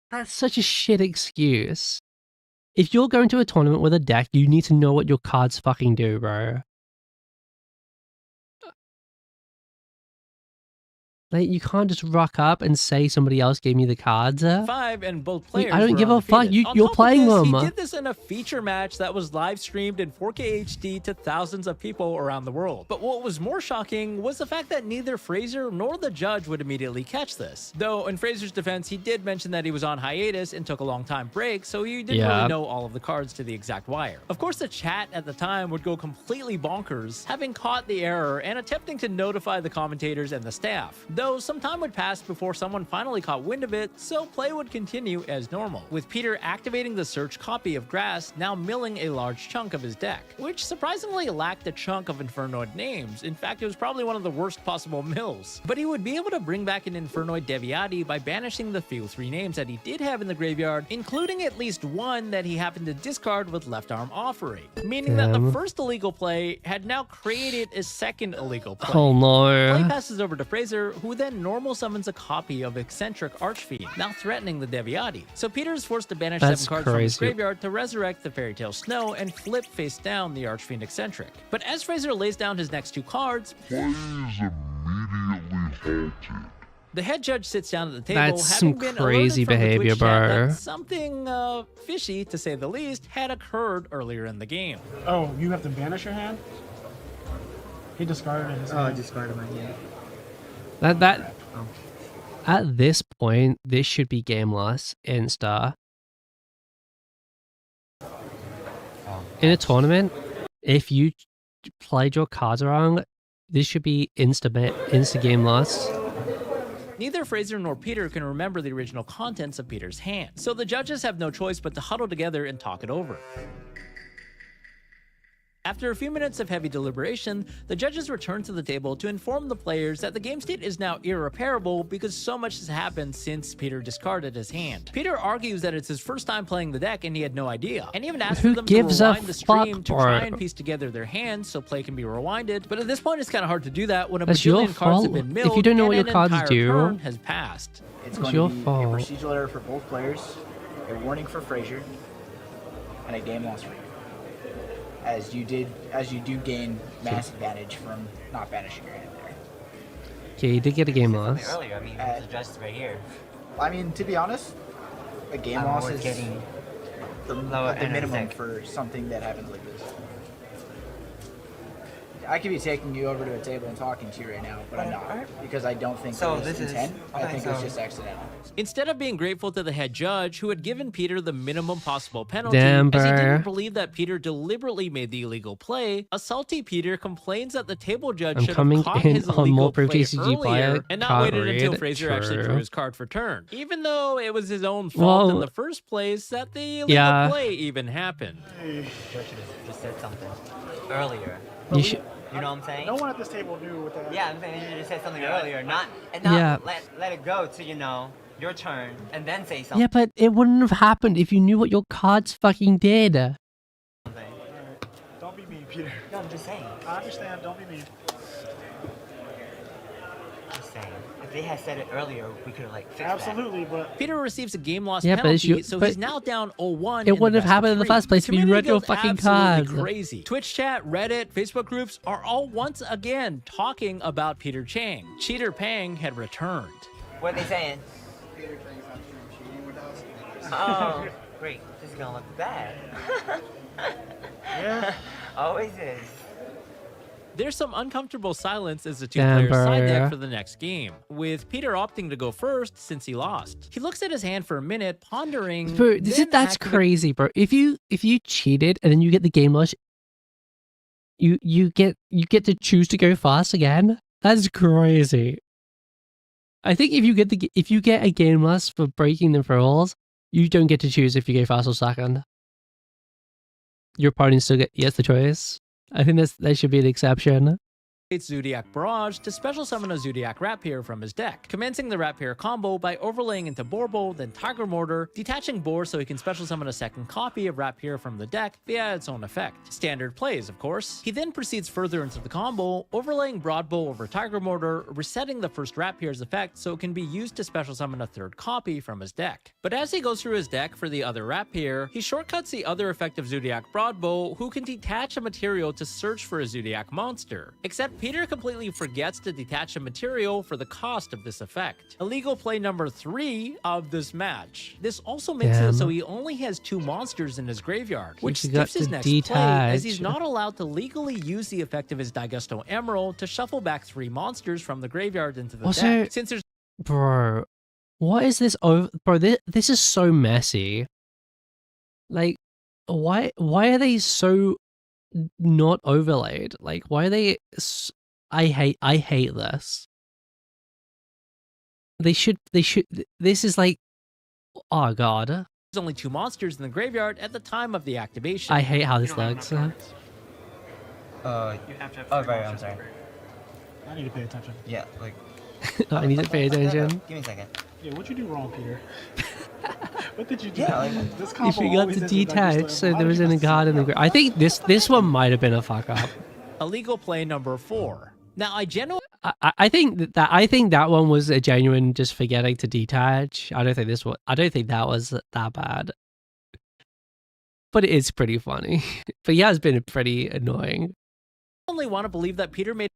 A: That's such a shit excuse. If you're going to a tournament with a deck, you need to know what your cards fucking do, bro. Like, you can't just rock up and say somebody else gave me the cards.
F: 5, and both players
A: I don't
F: were
A: give a fuck.
F: undefeated. On
A: You're
F: top of
A: playing
F: this,
A: them.
F: He did this in a feature match that was live streamed in 4K HD to thousands of people around the world. But what was more shocking was the fact that neither Fraser nor the judge would immediately catch this. Though, in Fraser's defense, he did mention that he was on hiatus and took a long time break, so he didn't really know all of the cards to the exact wire. Of course, the chat at the time would go completely bonkers, having caught the error and attempting to notify the commentators and the staff. Though some time would pass before someone finally caught wind of it, so play would continue as normal, with Peter activating the search copy of Grass, now milling a large chunk of his deck, which surprisingly lacked a chunk of Infernoid names. In fact, it was probably one of the worst possible mills. But he would be able to bring back an Infernoid Deviati by banishing the few 3 names that he did have in the graveyard, including at least one that he happened to discard with left arm operate, meaning that the first illegal play had now created a second illegal play.
A: Oh no.
F: Play passes over to Fraser, who then normal summons a copy of Eccentric Archfiend, now threatening the Deviati. So Peter is forced to banish 7 cards from his graveyard to resurrect the Fairy Tale Snow and flip face down the Archfiend Eccentric. But as Fraser lays down his next 2 cards,
B: Play is immediately halted.
F: the head judge sits down at the table,
A: That's
F: having
A: some
F: been
A: crazy
F: alerted from the
A: behavior,
F: Twitch chat
A: bro.
F: that something fishy, to say the least, had occurred earlier in the game.
G: Oh, you have to banish your hand? He discarded his hand.
D: I discarded my hand.
A: At this point, this should be game loss, insta. In a tournament, if you played your cards wrong, this should be insta game loss.
F: Neither Fraser nor Peter can remember the original contents of Peter's hand, so the judges have no choice but to huddle together and talk it over. After a few minutes of heavy deliberation, the judges return to the table to inform the players that the game state is now irreparable because so much has happened since Peter discarded his hand. Peter argues that it's his first time playing the deck and he had no idea, and even asks
A: Who
F: them to
A: gives a
F: rewind the stream
A: fuck,
F: to try
A: bro?
F: and piece together their hands so play can be rewinded. But at this point, it's kind of hard to do that when a
A: That's your
F: bajillion cards have
A: fault.
F: been
A: If
F: milled
A: you don't know what
F: and
A: your
F: an
A: cards
F: entire
A: do,
F: turn has passed.
C: It's
A: It's
C: going
A: your
C: to be
A: fault.
C: a procedural error for both players, a warning for Frazier, and a game loss for you. As you do gain mass advantage from not banishing your hand there.
A: Okay, you did get a game
D: Something
A: loss.
D: earlier, I mean, it's adjusted right here.
C: I mean, to be honest, a game
D: I'm
C: loss
D: always
C: is
D: getting
C: the
D: lower end of
C: minimum
D: deck.
C: for something that happens like this. I could be taking you over to a table and talking to you right now, but I'm not, because I don't think
D: So
C: it was
D: this is-
C: intent. I
D: okay,
C: think it was
D: so-
C: just accidental.
F: Instead of being grateful to the head judge, who had given Peter the minimum possible penalty,
A: Damn,
F: as he
A: bro.
F: didn't believe that Peter deliberately made the illegal play, a salty Peter complains that the table judge
A: I'm
F: should
A: coming
F: have caught
A: in
F: his
A: on
F: illegal
A: more
F: play
A: TCG player
F: earlier and not
A: card
F: waited until
A: read.
F: Fraser actually drew
A: True.
F: his card for turn, even though it was his own fault in
A: Well,
F: the first place that the illegal
A: yeah.
F: play even happened.
D: Judge should have just said something earlier.
A: You should.
D: You know what I'm saying?
G: No one at this table knew what that.
D: Yeah, I'm saying you should have said something earlier, not
A: Yeah.
D: let it go to your turn and then say something.
A: Yeah, but it wouldn't have happened if you knew what your cards fucking did.
G: Don't be mean, Peter.
D: No, I'm just saying.
G: I understand. Don't be mean.
D: Just saying. If they had said it earlier, we could have fixed that.
G: Absolutely, but
F: Peter receives a game loss
A: Yeah, but it's
F: penalty,
A: you-
F: so
A: but
F: he's now down 0-1.
A: it wouldn't have happened in the first place if you
F: Community
A: read your
F: goes
A: fucking
F: absolutely
A: cards.
F: crazy. Twitch chat, Reddit, Facebook groups are all once again talking about Peter Chang. Cheater Pang had returned.
D: What are they saying? Oh, great. This is gonna look bad.
G: yeah.
D: Always is.
F: There's some uncomfortable silence as the two
A: Damn,
F: players side
A: bro.
F: deck for the next game, with Peter opting to go first since he lost. He looks at his hand for a minute, pondering.
A: Bro,
F: then
A: that's
F: activate-
A: crazy, bro. If you cheated and then you get the game loss, you get to choose to go fast again. That's crazy. I think if you get a game loss for breaking the rules, you don't get to choose if you go fast or second. Your opponent still gets the choice. I think that should be an exception.
F: Zodiac Barrage to special summon a Zodiac Rapier from his deck, commencing the Rapier combo by overlaying into Borbo, then Tiger Mortar, detaching Boar so he can special summon a second copy of Rapier from the deck via its own effect. Standard plays, of course. He then proceeds further into the combo, overlaying Broadbow over Tiger Mortar, resetting the first Rapier's effect so it can be used to special summon a third copy from his deck. But as he goes through his deck for the other Rapier, he shortcuts the other effect of Zodiac Broadbow, who can detach a material to search for a Zodiac monster. Except Peter completely forgets to detach a material for the cost of this effect. Illegal play number 3 of this match. This also makes it so he only has 2 monsters in his graveyard, which skips his next play, as he's not allowed to legally use the effect of his Daigusto Emerald to shuffle back 3 monsters from the graveyard into the deck. Since there's
A: Bro, what is this? Bro, this is so messy. Like, why are they so not overlaid? Like, why are they? I hate this. They should. This is like, oh god.
F: There's only 2 monsters in the graveyard at the time of the activation.
A: I hate how this looks.
G: You have to have. Oh, right. I'm sorry. I need to pay attention.
C: Yeah, like.
A: I need to pay attention.
C: Give me a second.
G: Yeah, what'd you do wrong, Peter? What did you do?
C: Yeah, like,
G: this
A: You
G: combo
A: forgot
G: always
A: to
G: ends with Daigusto
A: detach, so
G: Emerald.
A: there
G: Why
A: was
G: did
A: in
G: you
A: a
G: mess
A: guard in the. I think this one might have been a fuck up.
F: Illegal play number 4. Now, I genuinely
A: I think that one was a genuine just forgetting to detach. I don't think that was that bad. But it is pretty funny. But he has been pretty annoying.
F: only want to believe that Peter made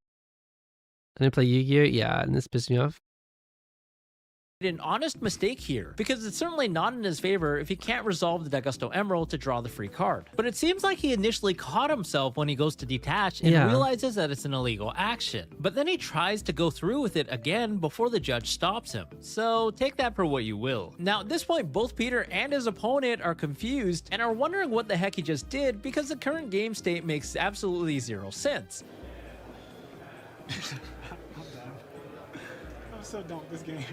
A: I didn't play Yu-Gi-Oh! Yeah, and this pissed me off.
F: an honest mistake here, because it's certainly not in his favor if he can't resolve the Daigusto Emerald to draw the free card. But it seems like he initially caught himself when he goes to detach and realizes that it's an illegal action. But then he tries to go through with it again before the judge stops him. So take that for what you will. Now at this point, both Peter and his opponent are confused and are wondering what the heck he just did, because the current game state makes absolutely 0 sense.
G: I'm so done with this game.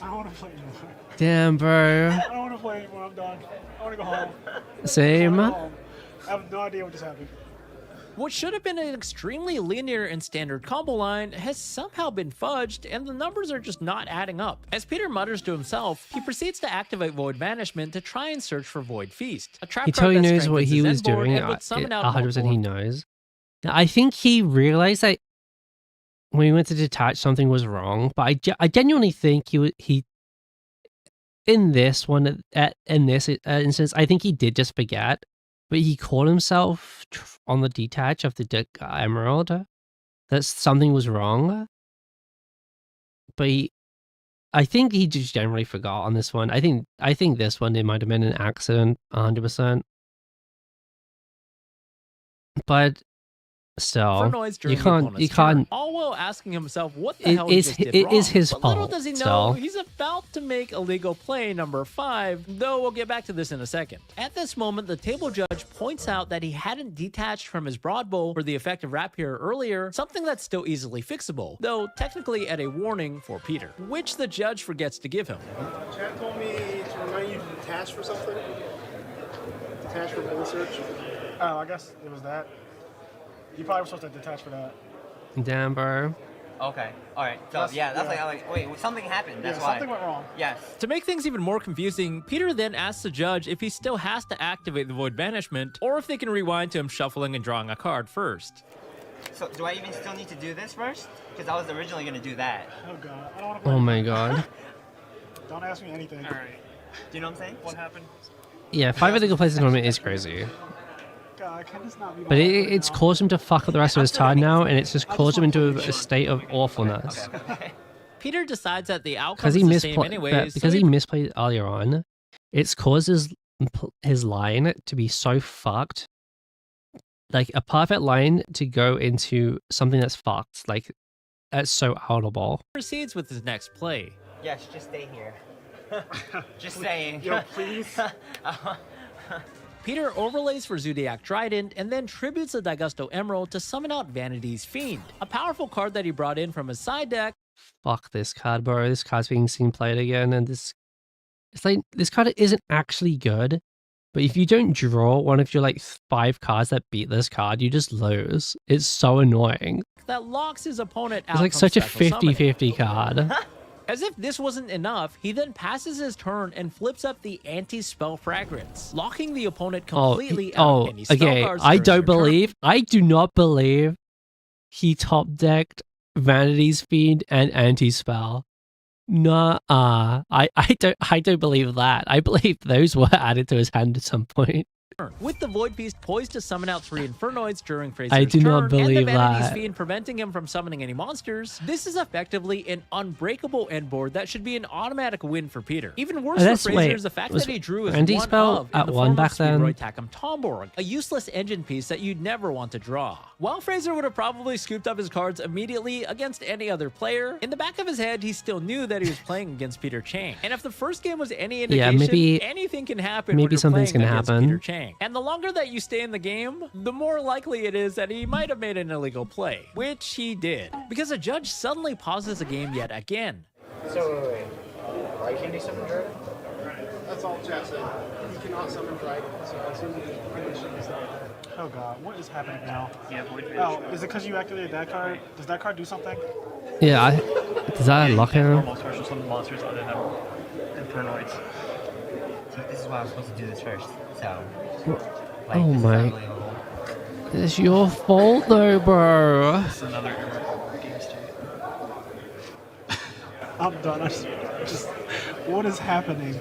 G: I don't want to play anymore.
A: Damn, bro.
G: I don't want to play anymore. I'm done. I want to go home.
A: Same.
G: I have no idea what just happened.
F: What should have been an extremely linear and standard combo line has somehow been fudged, and the numbers are just not adding up. As Peter mutters to himself, he proceeds to activate Void Banishment to try and search for Void Feast. A trap
A: He
F: card
A: totally
F: that
A: knows what
F: strengthens
A: he
F: his
A: was
F: end board
A: doing.
F: and would summon out
A: 100% he
F: multiple-
A: knows. I think he realized that when he went to detach, something was wrong. But I genuinely think he in this one in this instance, I think he did just forget, but he caught himself on the detach of the Emerald that something was wrong. But I think he just generally forgot on this one. I think this one, it might have been an accident, 100%. But still,
F: for noise during
A: you
F: the
A: can't.
F: opponent's turn, all while asking himself what the hell he just did
A: it
F: wrong.
A: is his
F: But little
A: fault,
F: does he know,
A: still.
F: he's about to make illegal play number 5, though we'll get back to this in a second. At this moment, the table judge points out that he hadn't detached from his broad bow for the effect of Rapier earlier, something that's still easily fixable, though technically at a warning for Peter, which the judge forgets to give him.
E: Chat told me to remind you to detach for something. Detach for bull search.
G: Oh, I guess it was that. You probably were supposed to detach for that.
A: Damn, bro.
D: Okay. All right. So
G: That's-
D: yeah, that's
G: yeah.
D: like wait, something happened. That's
G: Yeah,
D: why.
G: something went wrong.
D: Yes.
F: To make things even more confusing, Peter then asks the judge if he still has to activate the Void Banishment, or if they can rewind to him shuffling and drawing a card first.
D: So do I even still need to do this first? Because I was originally gonna do that.
G: Oh god, I don't want to play.
A: Oh my god.
G: Don't ask me anything.
D: All right. Do you know what I'm saying? What happened?
A: Yeah, 5 illegal plays tournament is crazy.
G: God, can this not be
A: But
G: my life
A: it's
G: right now?
A: caused him to fuck up the rest of his time now, and it's just caused him into a state of awfulness.
F: Peter decides that the outcome
A: Because
F: is
A: he
F: the same
A: misplayed,
F: anyways,
A: because
F: so
A: he misplayed earlier on, it's caused his line to be so fucked. Like a perfect line to go into something that's fucked. Like that's so audible.
F: proceeds with his next play.
D: Yes. Just stay here. Just saying.
G: Yo, please.
F: Peter overlays for Zodiac Trident and then tributes the Daigusto Emerald to summon out Vanity's Fiend, a powerful card that he brought in from his side deck.
A: Fuck this card, bro. This card's being seen played again, and it's like this card isn't actually good. But if you don't draw one of your like 5 cards that beat this card, you just lose. It's so annoying.
F: That locks his opponent out
A: It's like
F: from
A: such a
F: special summoning.
A: 50-50 card.
F: As if this wasn't enough, he then passes his turn and flips up the anti-spell fragrance, locking the opponent completely out of any spell
A: okay.
F: cards
A: I
F: during your turn.
A: I do not believe he top decked Vanity's Fiend and Anti-Spell. Nah, I don't believe that. I believe those were added to his hand at some point.
F: with the Void Beast poised to summon out 3 Infernoids during Fraser's
A: I do
F: turn,
A: not
F: and the
A: believe
F: Vanity's
A: that.
F: Fiend preventing him from summoning any monsters, this is effectively an unbreakable end board that should be an automatic win for Peter. Even worse for Fraser is the fact that he drew as
A: Randy
F: one
A: spell
F: of in
A: at
F: the
A: one
F: form
A: back
F: of
A: then?
F: Speedroid Tacum Tomborg, a useless engine piece that you'd never want to draw. While Fraser would have probably scooped up his cards immediately against any other player, in the back of his head he still knew that he was playing against Peter Chang. And if the first game was any indication,
A: maybe
F: anything can happen when
A: maybe
F: you're
A: something's
F: playing
A: gonna
F: against
A: happen.
F: Peter Chang. And the longer that you stay in the game, the more likely it is that he might have made an illegal play, which he did, because a judge suddenly pauses the game yet again.
C: So wait. Why can't he summon Dragon?
G: That's all chat said. You cannot summon dragon, so as soon as the condition is there. Oh god, what is happening now?
H: Yeah, Void
G: Oh, is it because you activated that card? Does that card do something?
A: Yeah, does that unlock him?
H: normal special summon monsters other than Infernoids.
D: So this is why I'm supposed to do this first. So, like,
A: Oh
D: this is
A: my.
D: unbelievable.
A: It's your fault though, bro.
H: This is another error game state.
G: I'm done. Just what is happening?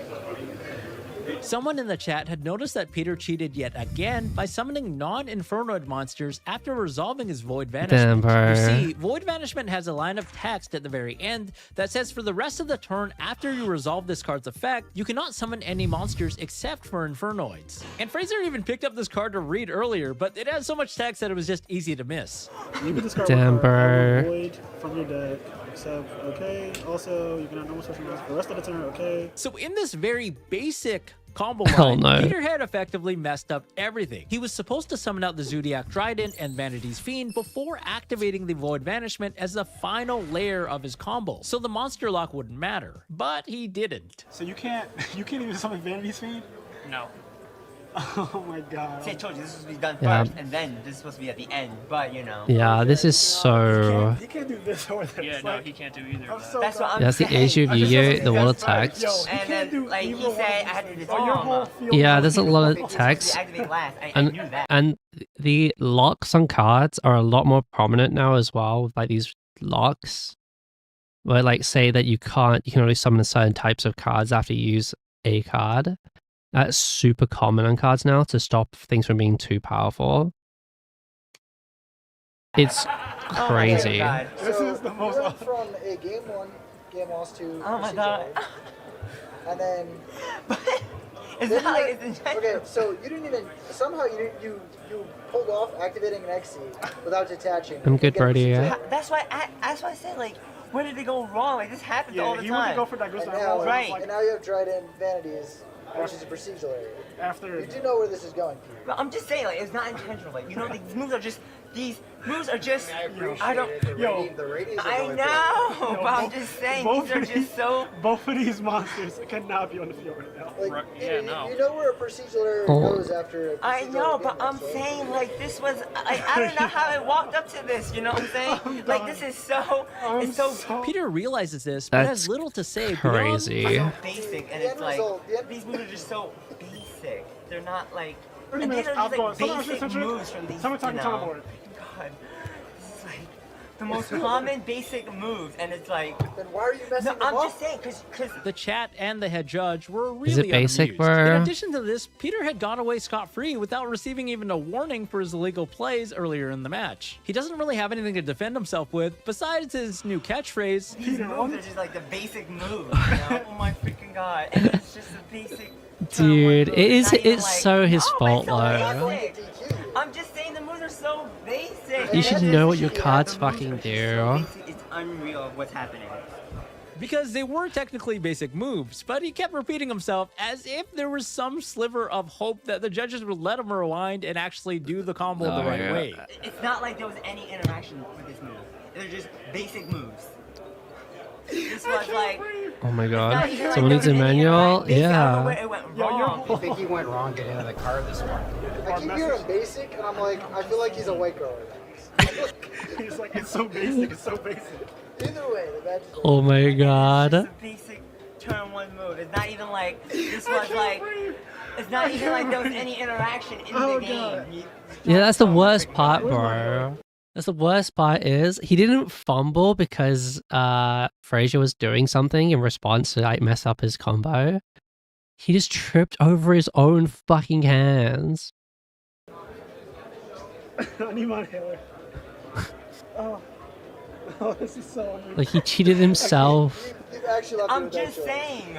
F: Someone in the chat had noticed that Peter cheated yet again by summoning non-Infernoid monsters after resolving his Void
A: Damn,
F: Vanishment.
A: bro.
F: You see, Void Vanishment has a line of text at the very end that says for the rest of the turn after you resolve this card's effect, you cannot summon any monsters except for Infernoids. And Fraser even picked up this card to read earlier, but it has so much text that it was just easy to miss.
G: You can discard
A: Damn,
G: one card,
A: bro.
G: void from your deck, except okay. Also, you can have normal special moves for the rest of the turn. Okay.
F: So in this very basic combo
A: Oh,
F: line,
A: no.
F: Peter had effectively messed up everything. He was supposed to summon out the Zodiac Trident and Vanity's Fiend before activating the Void Vanishment as the final layer of his combo, so the monster lock wouldn't matter. But he didn't.
G: So you can't even summon Vanity's Fiend?
H: No.
G: Oh my god.
D: See, I told you this was supposed to be done
A: Yeah.
D: first, and then this is supposed to be at the end. But you know.
A: Yeah, this is so.
G: You can't do this or this.
H: Yeah,
G: like,
H: no, he can't do either
G: I'm
H: of that.
G: so
D: That's what
G: done.
D: I'm
A: That's the
D: saying.
A: issue of
G: I just
A: Yu-Gi-Oh!
G: wanna say
A: The world
G: that's right.
A: text.
G: Yo, you
D: And
G: can't
D: then,
G: do
D: like,
G: either
D: he
G: one
D: said
G: of
D: I
G: these
D: had to
G: things.
D: disarm
G: Your whole
D: him.
G: field
A: Yeah,
G: is
A: there's a lot of
D: It's supposed to
A: text.
D: be activated last. I
A: And
D: knew that.
A: and the locks on cards are a lot more prominent now as well, with like these locks, where like say that you can only summon certain types of cards after you use a card. That's super common on cards now to stop things from being too powerful. It's
D: Oh my
A: crazy.
D: God.
G: This is the most.
I: We went from a game one, game lost to.
D: Oh my God.
I: And then.
D: It's
I: then
D: not
I: you
D: like
I: went-
D: it's intentional.
I: Okay, so you didn't even somehow you pulled off activating an XC without detaching.
A: I'm
I: You
A: good,
I: get a
A: Brody,
I: procedure.
A: yeah.
D: That's why I said, like, where did it go wrong? Like, this happens all
G: Yeah,
D: the
G: he went to
D: time.
G: go for Dagusta
I: And now,
D: Right.
I: and now you have Dryden Vanities, which is a procedural area.
G: After
I: You do know where this is going, Pete.
D: But I'm just saying, like, it's not intentional. Like, you know, these moves are just, I don't,
G: Yo,
I: The radius is
D: I
I: only
D: know, but I'm just saying,
G: both
D: these are
G: of
D: just so,
G: both of these monsters cannot be on the field right now.
I: Like,
H: Right,
I: you,
H: yeah, no.
I: you know where a procedural area
A: Oh.
I: goes after. A
D: I
I: procedural
D: know,
I: game
D: but I'm
I: loss, right?
D: saying, like, this was, like, I don't know how it walked up to this, you know what I'm saying? Like, this is so, it's so
F: Peter realizes this, but
A: That's
F: has little to say
A: crazy.
F: beyond
D: basic, and
I: The
D: it's
I: end
D: like,
I: result- the end-
D: these moves are just so basic. They're not, like,
G: 30
D: and these
G: minutes
D: are just,
G: outgoing.
D: like,
G: Someone
D: basic
G: century.
D: moves from these,
G: Someone talking
D: you know.
G: Tomboard.
D: God, this is, like, the most common basic moves, and it's like,
I: Then why are you messing
D: no,
I: them
D: I'm
I: up?
D: just saying, because
F: the chat and the head judge were really
A: Is it basic,
F: unamused.
A: bro?
F: In addition to this, Peter had gone away scot-free without receiving even a warning for his illegal plays earlier in the match. He doesn't really have anything to defend himself with besides his new catchphrase.
D: these moves are just like the basic moves, you know? Oh my freaking God. And it's just a basic
A: Dude,
D: move.
A: it is.
D: Not even
A: It's
D: like,
A: so his
D: oh,
A: fault
D: it's so
A: though.
D: basic. I'm just saying the moves are so basic.
A: You should
D: And
A: know
D: it's
A: what your
D: just-
A: cards
D: the moves
A: fucking
D: are just
A: do.
D: so basic, it's unreal what's happening.
F: Because they were technically basic moves, but he kept repeating himself as if there was some sliver of hope that the judges would let him rewind and actually do the combo the
A: Oh,
F: right
A: yeah.
F: way.
D: It's not like there was any interaction with this move. They're just basic moves. This was like.
A: Oh my
D: not
A: god.
D: even like
A: Someone
D: there
A: needs
D: was
A: a
D: any
A: manual?
D: interaction. I don't know where
A: Yeah.
D: it went
G: Yo, your
D: wrong.
G: whole-
C: I think he went wrong getting into the car this morning.
I: I keep hearing basic, and I'm like, I feel like he's a white girl.
G: He's like, it's so basic, it's so basic.
I: Either way, the match is
A: Oh my
D: It's
A: god.
D: just a basic turn one move. It's not even like this was like. It's not even like there was any interaction in
G: Oh,
D: the
G: God.
D: game.
A: Yeah, that's the worst part, bro. That's the worst part is he didn't fumble because Fraser was doing something in response to like mess up his combo. He just tripped over his own fucking hands.
G: I need my inhaler. Oh, this is so weird.
A: Like, he cheated himself.
I: You actually left me
D: I'm
I: with that
D: just
I: choice.
D: saying.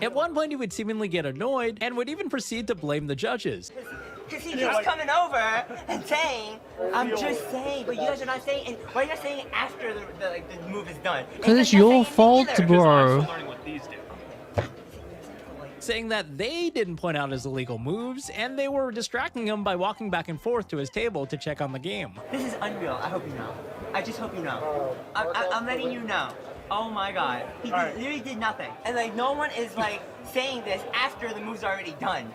F: At one point, he would seemingly get annoyed and would even proceed to blame the judges.
D: Because he keeps coming over and saying, I'm just saying, but you guys are not saying, and why are you not saying it after the move is done?
A: Because it's your fault, bro.
H: learning what these do.
F: Saying that they didn't point out his illegal moves and they were distracting him by walking back and forth to his table to check on the game.
D: This is unreal. I hope you know. I just hope you know. I'm letting you know. Oh my god. He literally did nothing. And like no one is like saying this after the move's already done.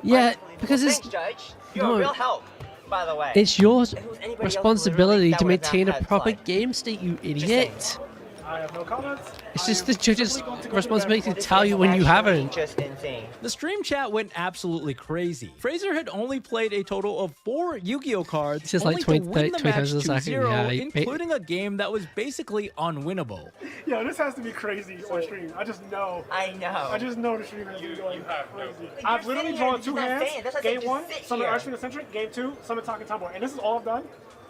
A: Yeah, because it's...
D: Thanks, Judge. You're
A: No.
D: a real help, by the way.
A: It's your
D: If it was anybody else,
A: responsibility
D: literally,
A: to
D: that would have
A: maintain
D: not
A: a
D: had
A: proper
D: fun.
A: game state, you
D: saying.
A: idiot.
G: I have no comments.
A: It's
G: I
A: just
G: am
A: the judge's
G: simply going to go to
A: responsibility to
G: bed.
A: tell you when you
D: Actually
A: haven't.
D: just insane.
F: The stream chat went absolutely crazy. Fraser had only played a total of 4 Yu-Gi-Oh cards,
A: This is
F: only
A: like
F: to
A: 20
F: win the
A: 20
F: match
A: times a second,
F: 2-0,
A: yeah.
F: including a game that was basically unwinnable.
G: Yo, this has to be crazy on stream. I just know.
D: I know.
G: I just know the stream has been going crazy.
D: You're
G: I've literally
D: sitting here
G: drawn
D: and
G: 2
D: you're not
G: hands.
D: saying it. That's why I said
G: Game
D: just
G: 1,
D: sit
G: Summon
D: here.
G: Archfiend Eccentric. Game 2, Summon Talking Tomboy. And this is all I've done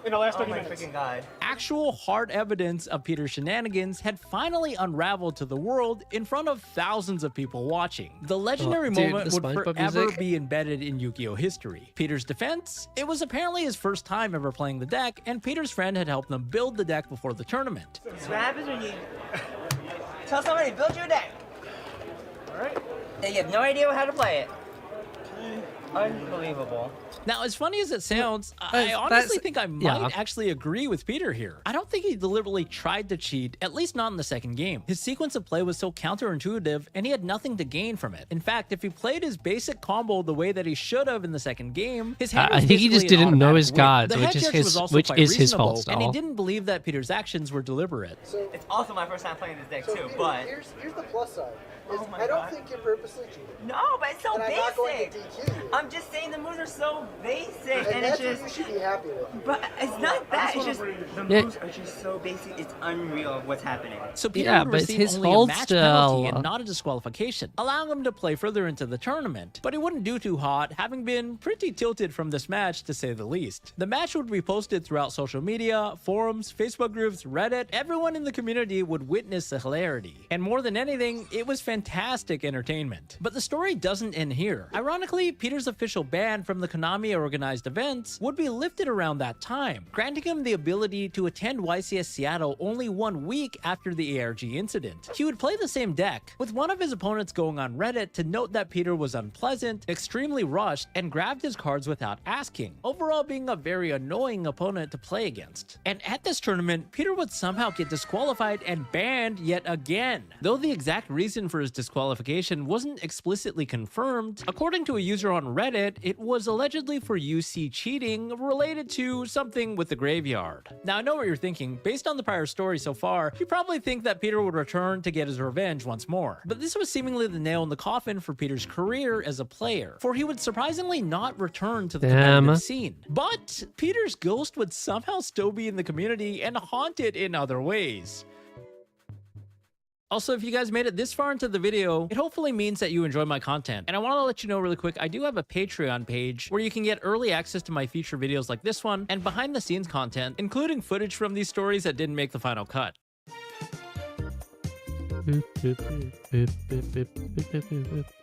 G: in the last
D: Oh
G: 30
D: my
G: minutes.
D: freaking god.
F: Actual hard evidence of Peter's shenanigans had finally unraveled to the world in front of thousands of people watching. The legendary
A: Oh, dude,
F: moment
A: the
F: would
A: SpongeBob
F: forever
A: music.
F: be embedded in Yu-Gi-Oh history. Peter's defense? It was apparently his first time ever playing the deck, and Peter's friend had helped him build the deck before the tournament.
D: So what happens when you tell somebody to build you a deck
G: Alright.
D: and you have no idea how to play it? Unbelievable.
F: Now, as funny as it sounds, I
A: that's-
F: honestly think I might
A: yeah.
F: actually agree with Peter here. I don't think he deliberately tried to cheat, at least not in the second game. His sequence of play was so counterintuitive, and he had nothing to gain from it. In fact, if he played his basic combo the way that he should have in the second game, his hand
A: I
F: was
A: think he just
F: basically an
A: didn't know his
F: automatic win.
A: cards,
F: The
A: which
F: head
A: is
F: judge
A: his-
F: was also
A: which
F: quite
A: is his fault
F: reasonable, and he
A: still.
F: didn't believe that Peter's actions were deliberate.
I: So,
D: It's also my first time playing this deck
I: so
D: too,
I: Peter,
D: but
I: here's the plus side. Is
D: Oh my
I: I don't
D: God.
I: think you're purposely cheating.
D: no, but it's so
I: And I'm not going to
D: basic.
I: DQ you.
D: I'm just saying the moves are so basic,
I: And
D: and it's
I: that's what you
D: just.
I: should be happy with.
D: But it's not that. It's
G: just
D: just
G: wanna
D: the
A: Yeah.
D: moves are just so basic. It's unreal what's happening.
F: So Peter
A: Yeah,
F: would
A: but it's
F: receive
A: his
F: only a
A: fault
F: match penalty
A: still.
F: and not a disqualification, allowing him to play further into the tournament. But he wouldn't do too hot, having been pretty tilted from this match, to say the least. The match would be posted throughout social media, forums, Facebook groups, Reddit. Everyone in the community would witness the hilarity. And more than anything, it was fantastic entertainment. But the story doesn't end here. Ironically, Peter's official ban from the Konami-organized events would be lifted around that time, granting him the ability to attend YCS Seattle only 1 week after the ARG incident. He would play the same deck, with one of his opponents going on Reddit to note that Peter was unpleasant, extremely rushed, and grabbed his cards without asking, overall being a very annoying opponent to play against. And at this tournament, Peter would somehow get disqualified and banned yet again. Though the exact reason for his disqualification wasn't explicitly confirmed, according to a user on Reddit, it was allegedly for UC cheating related to something with the graveyard. Now, I know what you're thinking. Based on the prior story so far, you probably think that Peter would return to get his revenge once more. But this was seemingly the nail in the coffin for Peter's career as a player, for he would surprisingly not return to the competitive scene. But Peter's ghost would somehow still be in the community and haunt it in other ways. Also, if you guys made it this far into the video, it hopefully means that you enjoy my content. And I want to let you know really quick, I do have a Patreon page where you can get early access to my future videos like this one and behind the scenes content, including footage from these stories that didn't make the final cut.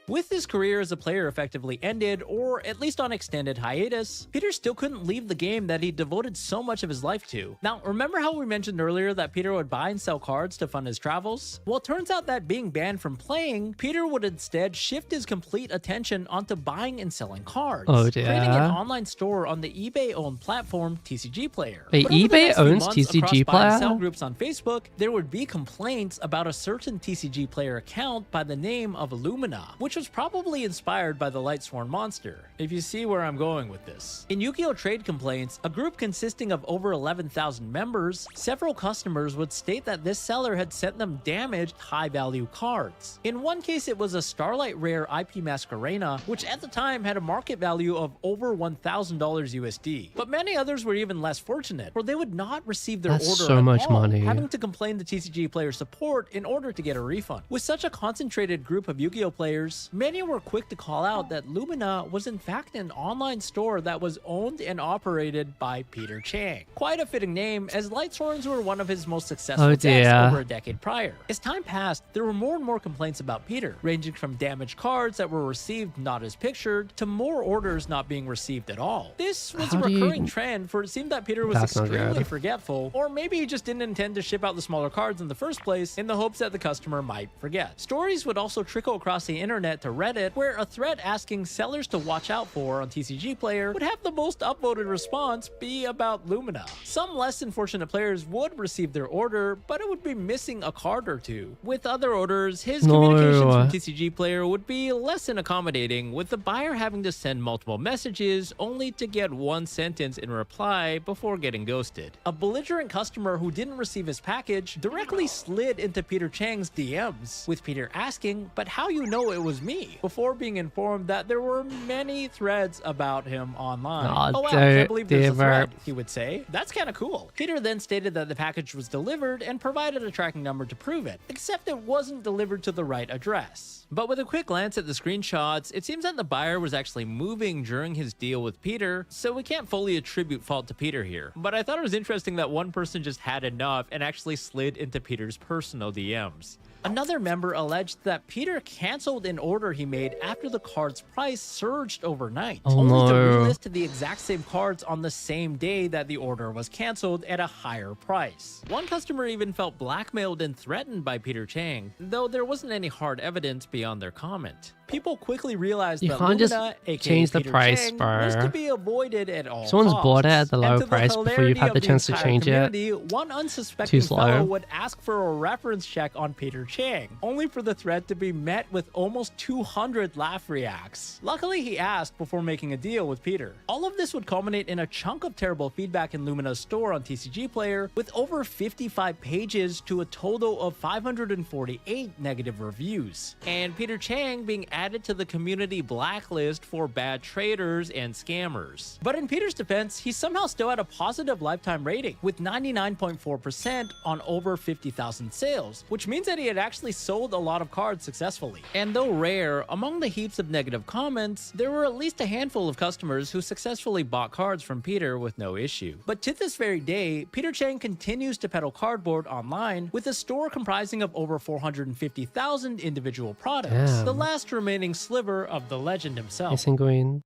F: With his career as a player effectively ended, or at least on extended hiatus, Peter still couldn't leave the game that he devoted so much of his life to. Now, remember how we mentioned earlier that Peter would buy and sell cards to fund his travels? Well, it turns out that being banned from playing, Peter would instead shift his complete attention onto buying and selling cards,
A: Oh,
F: creating an
A: yeah?
F: online store on the eBay-owned platform TCG Player.
A: Wait,
F: But over the
A: eBay
F: next few
A: owns
F: months,
A: TCG
F: across buy and sell
A: Player?
F: groups on Facebook, there would be complaints about a certain TCG Player account by the name of Illumina, which was was probably inspired by the Lightsworn monster, if you see where I'm going with this. In Yu-Gi-Oh! Trade complaints, a group consisting of over 11,000 members, several customers would state that this seller had sent them damaged, high-value cards. In one case, it was a Starlight Rare IP Masquerena, which at the time had a market value of over $1,000 USD. But many others were even less fortunate, where they would not receive their
A: That's
F: order
A: so
F: at
A: much
F: all,
A: money.
F: having to complain to TCG player support in order to get a refund. With such a concentrated group of Yu-Gi-Oh! Players, many were quick to call out that Lumina was in fact an online store that was owned and operated by Peter Chang. Quite a fitting name, as Lightsworns were one of his most successful decks over a decade prior. As time passed, there were more and more complaints about Peter, ranging from damaged cards that were received not as pictured, to more orders not being received at all. This was a recurring trend, for it seemed that Peter was extremely forgetful, or maybe he just didn't intend to ship out the smaller cards in the first place in the hopes that the customer might forget. Stories would also trickle across the internet to Reddit, where a thread asking sellers to watch out for on TCG Player would have the most upvoted response be about Lumina. Some less than fortunate players would receive their order, but it would be missing a card or two. With other orders, his communications from TCG Player would be less than accommodating, with the buyer having to send multiple messages only to get one sentence in reply before getting ghosted. A belligerent customer who didn't receive his package directly slid into Peter Chang's DMs, with Peter asking, "But how you know it was me?" before being informed that there were many threads about him online. "Oh wow, can't believe there's a thread," he would say. "That's kinda cool." Peter then stated that the package was delivered and provided a tracking number to prove it, except it wasn't delivered to the right address. But with a quick glance at the screenshots, it seems that the buyer was actually moving during his deal with Peter, so we can't fully attribute fault to Peter here. But I thought it was interesting that one person just had enough and actually slid into Peter's personal DMs. Another member alleged that Peter canceled an order he made after the card's price surged overnight, only to relist the exact same cards on the same day that the order was canceled at a higher price. One customer even felt blackmailed and threatened by Peter Chang, though there wasn't any hard evidence beyond their comment. People quickly realized that Lumina, aka
A: change the
F: Peter
A: price,
F: Chang,
A: bro.
F: was to be avoided at all
A: Someone's
F: costs.
A: bought it at the
F: And
A: low
F: to
A: price before you've had the chance to change it.
F: One unsuspecting
A: Too slow.
F: fellow would ask for a reference check on Peter Chang, only for the thread to be met with almost 200 laugh reacts. Luckily, he asked before making a deal with Peter. All of this would culminate in a chunk of terrible feedback in Lumina's store on TCG Player, with over 55 pages to a total of 548 negative reviews, and Peter Chang being added to the community blacklist for bad traders and scammers. But in Peter's defense, he somehow still had a positive lifetime rating, with 99.4% on over 50,000 sales, which means that he had actually sold a lot of cards successfully. And though rare, among the heaps of negative comments, there were at least a handful of customers who successfully bought cards from Peter with no issue. But to this very day, Peter Chang continues to peddle cardboard online, with a store comprising of over 450,000 individual products, the last remaining sliver of the legend himself.
A: Missing green.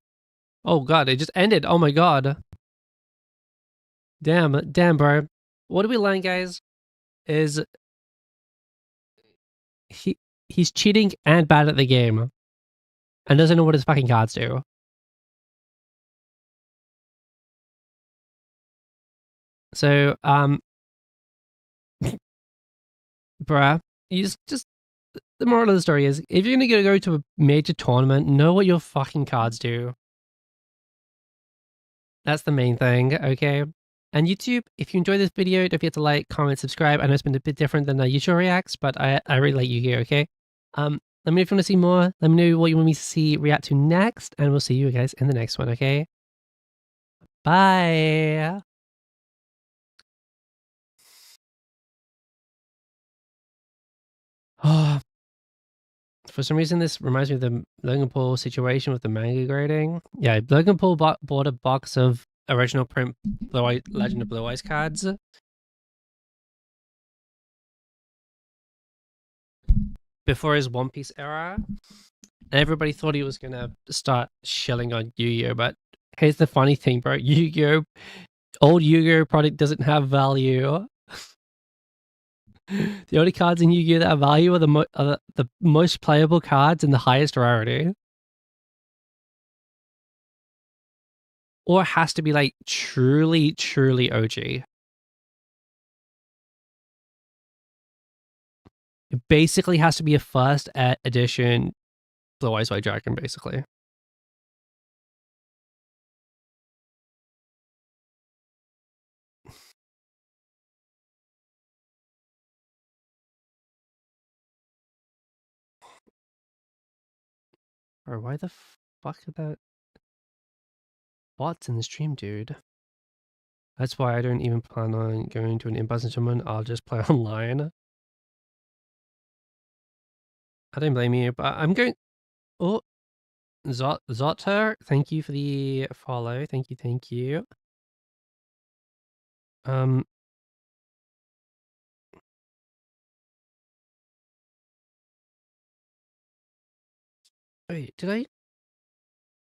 A: Oh god, it just ended. Oh my god. Damn, bro. What do we learn, guys? Is he's cheating and bad at the game, and doesn't know what his fucking cards do. So, bruh, you just the moral of the story is, if you're gonna go to a major tournament, know what your fucking cards do. That's the main thing, okay? And YouTube, if you enjoyed this video, don't forget to like, comment, subscribe. I know it's been a bit different than usual reacts, but I really like you here, okay? Let me know if you want to see more. Let me know what you want me to see react to next, and we'll see you guys in the next one, okay? Bye! Oh, for some reason, this reminds me of the Logan Paul situation with the manga grading. Yeah, Logan Paul bought a box of original print Legend of Blue Eyes cards. Before his One Piece era. And everybody thought he was going to start shilling on Yu-Gi-Oh! But here's the funny thing, bro. Yu-Gi-Oh! Old Yu-Gi-Oh! Product doesn't have value. The only cards in Yu-Gi-Oh! That have value are the most playable cards and the highest rarity. Or it has to be like truly, truly OG. It basically has to be a first edition Blue Eyes White Dragon, basically. Or why the fuck are that bots in the stream, dude? That's why I don't even plan on going to an in-person tournament. I'll just play online. I don't blame you, but I'm going. Oh, Zotter, thank you for the follow. Thank you, thank you. Wait, did I?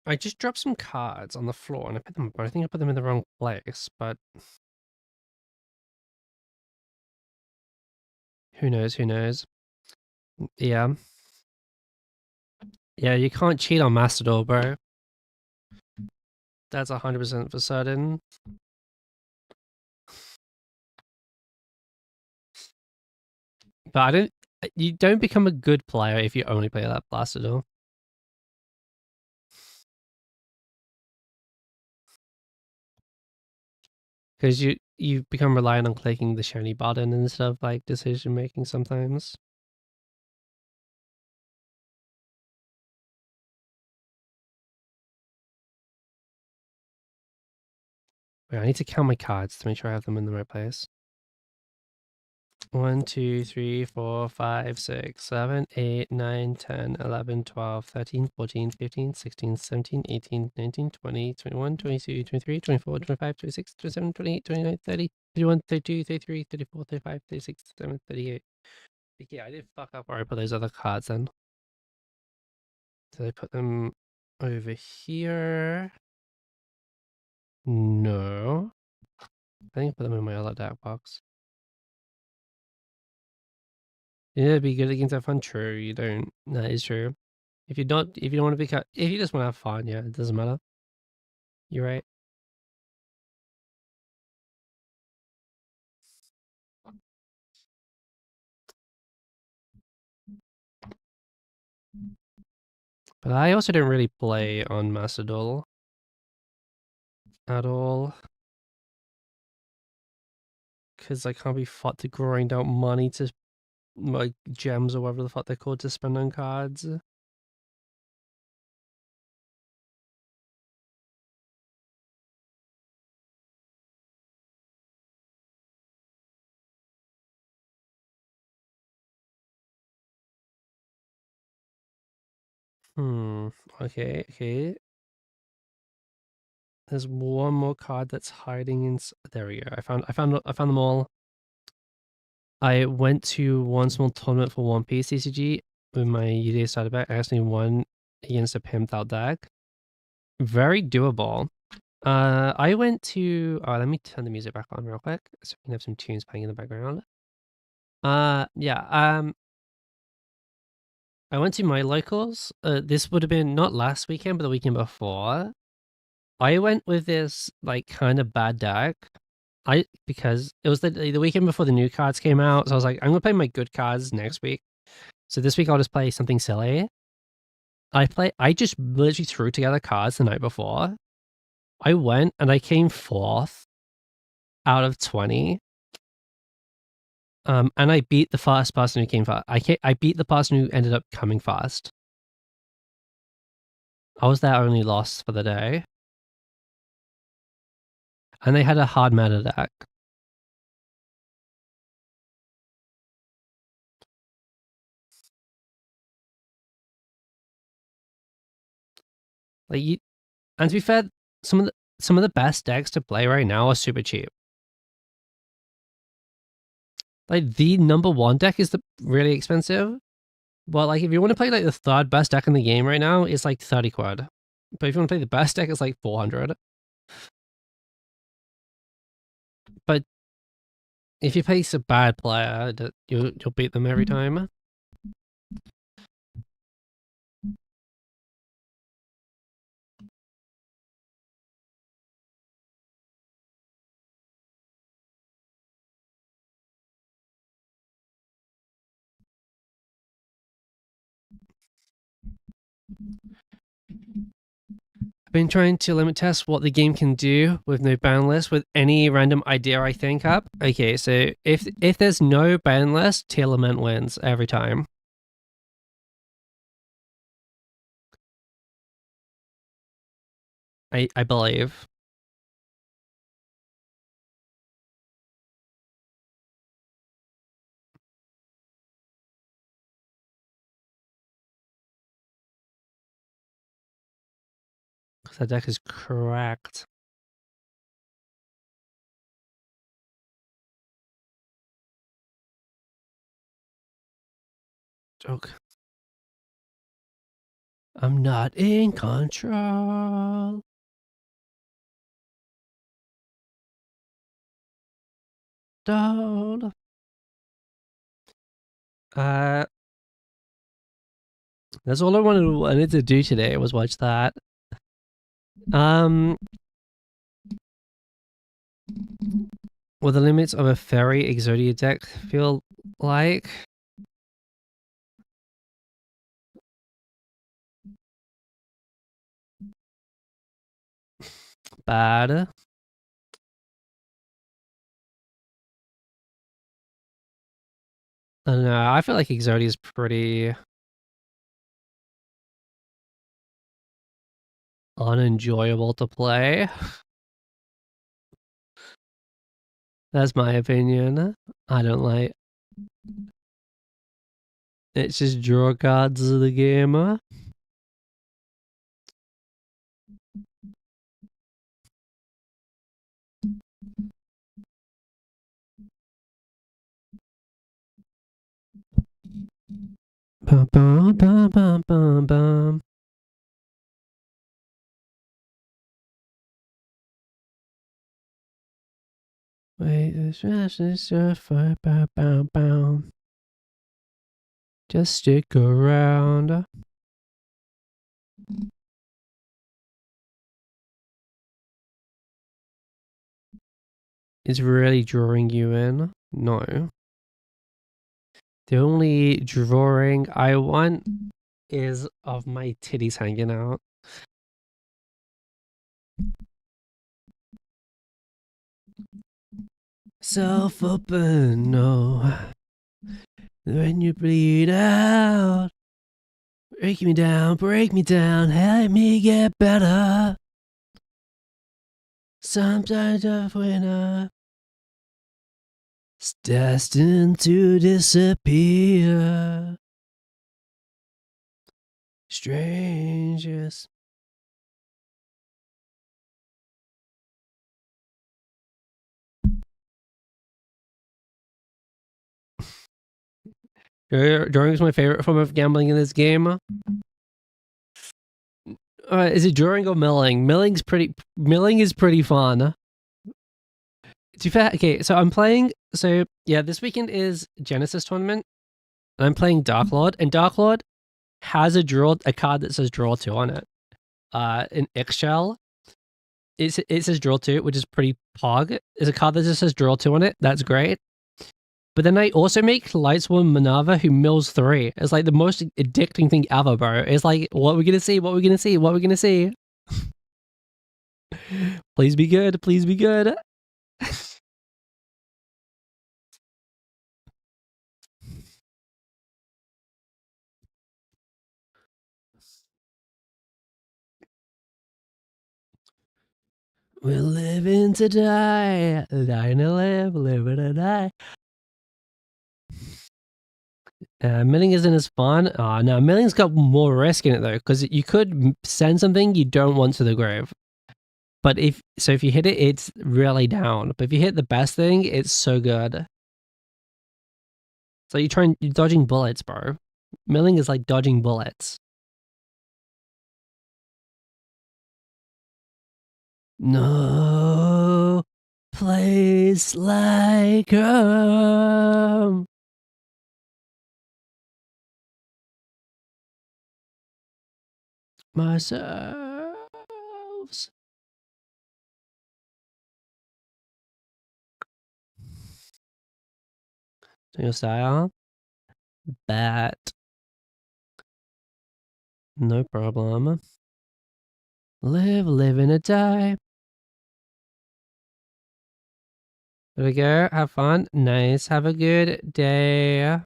A: I just dropped some cards on the floor and I put them, but I think I put them in the wrong place. But who knows? Who knows? Yeah, yeah. You can't cheat on Mastodon, bro. That's 100% for certain. But I don't. You don't become a good player if you only play that Plastidor. Because you become reliant on clicking the shiny button instead of like decision making sometimes. Wait, I need to count my cards to make sure I have them in the right place. 1, 2, 3, 4, 5, 6, 7, 8, 9, 10, 11, 12, 13, 14, 15, 16, 17, 18, 19, 20, 21, 22, 23, 24, 25, 26, 27, 28, 29, 30, 31, 32, 33, 34, 35, 36, 37, 38. Yeah, I did fuck up where I put those other cards then. Did I put them over here? No. I think I put them in my other deck box. Yeah, be good against have fun. True, you don't. That is true. If you don't want to be cut, if you just want to have fun, yeah, it doesn't matter. You're right. But I also don't really play on Macedol at all. Because I can't be fucked to grind out money to like gems or whatever the fuck they're called to spend on cards. Okay, okay. There's one more card that's hiding in. There we go. I found them all. I went to one small tournament for One Piece CCG with my UDA starter deck. I actually won against a pimped out deck. Very doable. I went to. Let me turn the music back on real quick so we can have some tunes playing in the background. Yeah. I went to my locals. This would have been not last weekend, but the weekend before. I went with this like kind of bad deck. Because it was the weekend before the new cards came out, so I was like, I'm gonna play my good cards next week. So this week I'll just play something silly. I just literally threw together cards the night before. I went and I came fourth out of 20. And I beat the first person who came fast. I beat the person who ended up coming fast. I was their only loss for the day. And they had a hard meta deck. Like and to be fair, some of the best decks to play right now are super cheap. Like the number one deck is the really expensive. But like if you want to play like the third best deck in the game right now, it's like 30 quid. But if you want to play the best deck, it's like 400. But if you face a bad player, you'll beat them every time. I've been trying to limit test what the game can do with no ban list with any random idea I think up. Okay, so if there's no ban list, Tear Lament wins every time. I believe. Because that deck is cracked. Joke. I'm not in control. Don't. That's all I wanted to do today was watch that. What the limits of a fairy Exodia deck feel like? Bad. I don't know. I feel like Exodia is pretty unenjoyable to play. That's my opinion. I don't like. It's just draw cards of the game. Bum, bum, bum, bum, bum, bum. Wait, this for bow, bow, bow. Just stick around. It's really drawing you in. No. The only drawing I want is of my titties hanging out. Self open, no. When you bleed out, break me down, help me get better. Sometimes a winner is destined to disappear. Strangers. Drawing is my favorite form of gambling in this game. Is it drawing or milling? Milling is pretty fun. To be fair, okay, so I'm playing. So yeah, this weekend is Genesis tournament, and I'm playing Dark Lord, and Dark Lord has a card that says draw 2 on it. In X-Shell, it says draw 2, which is pretty pog. There's a card that just says draw 2 on it. That's great. But then I also make Lightsworn Minerva who mills 3. It's like the most addicting thing ever, bro. It's like, what are we gonna see? What are we gonna see? What are we gonna see? Please be good. Please be good. We're living to die, dying to live, living to die. Milling isn't as fun. Oh, no, milling's got more risk in it though, because you could send something you don't want to the grave. But if you hit it, it's really down. But if you hit the best thing, it's so good. So you're dodging bullets, bro. Milling is like dodging bullets. No place like home. Myself. Your style? Bat. No problem. Live, live and die. There we go. Have fun. Nice. Have a good day.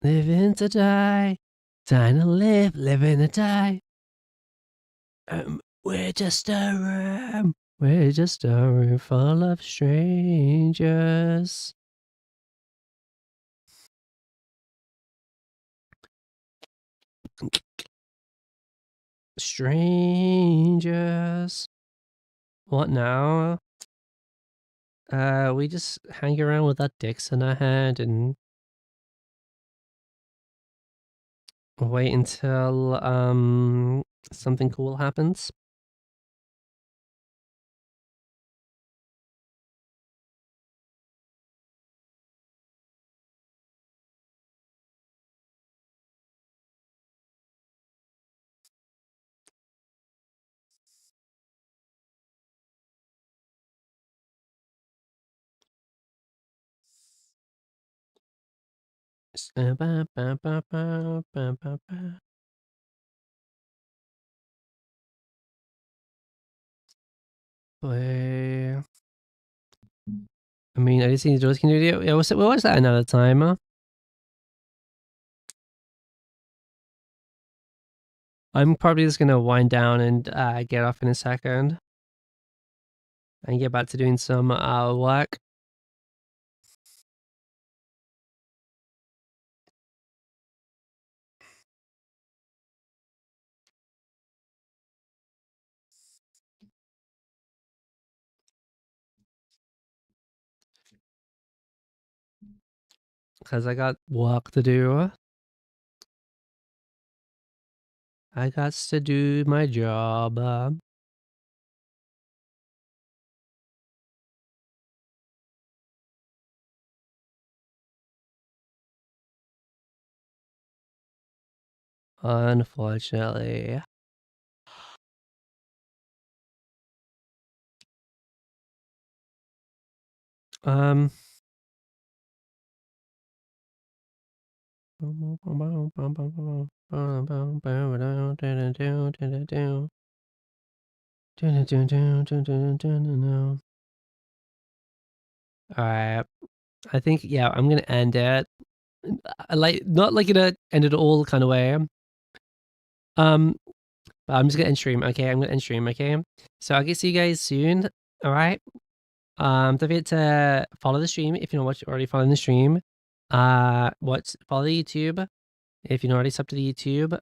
A: Living to die. Time to live, living to die. We're just a room. We're just a room full of strangers. Strangers. What now? We just hang around with our dicks in our hand and wait until something cool happens. Play. I mean, I just need to do it. Yeah, we'll watch that another time. I'm probably just gonna wind down and get off in a second and get back to doing some work. Because I got work to do. I got to do my job. Unfortunately. Um. Alright. I think, yeah, I'm gonna end it. Like, not like in a end it all kind of way. But I'm just gonna end stream. Okay, I'm gonna end stream. Okay, so I'll get see you guys soon. All right. Don't forget to follow the stream if you're not already following the stream. Follow the YouTube if you're not already subbed to the YouTube.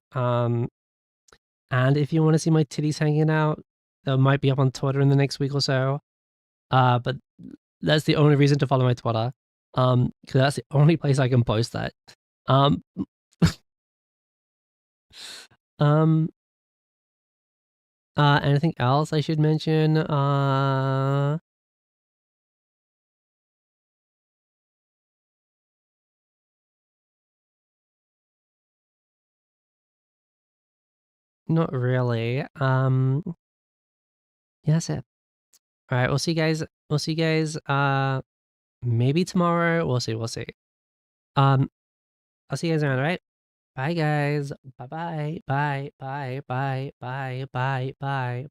A: And if you want to see my titties hanging out, that might be up on Twitter in the next week or so. But that's the only reason to follow my Twitter. Because that's the only place I can post that. Um, um, anything else I should mention? Not really. Yeah, that's it. All right, we'll see you guys. We'll see you guys. Maybe tomorrow. We'll see. We'll see. Um, I'll see you guys around. All right. Bye, guys. Bye, bye, bye, bye, bye, bye, bye, bye, bye.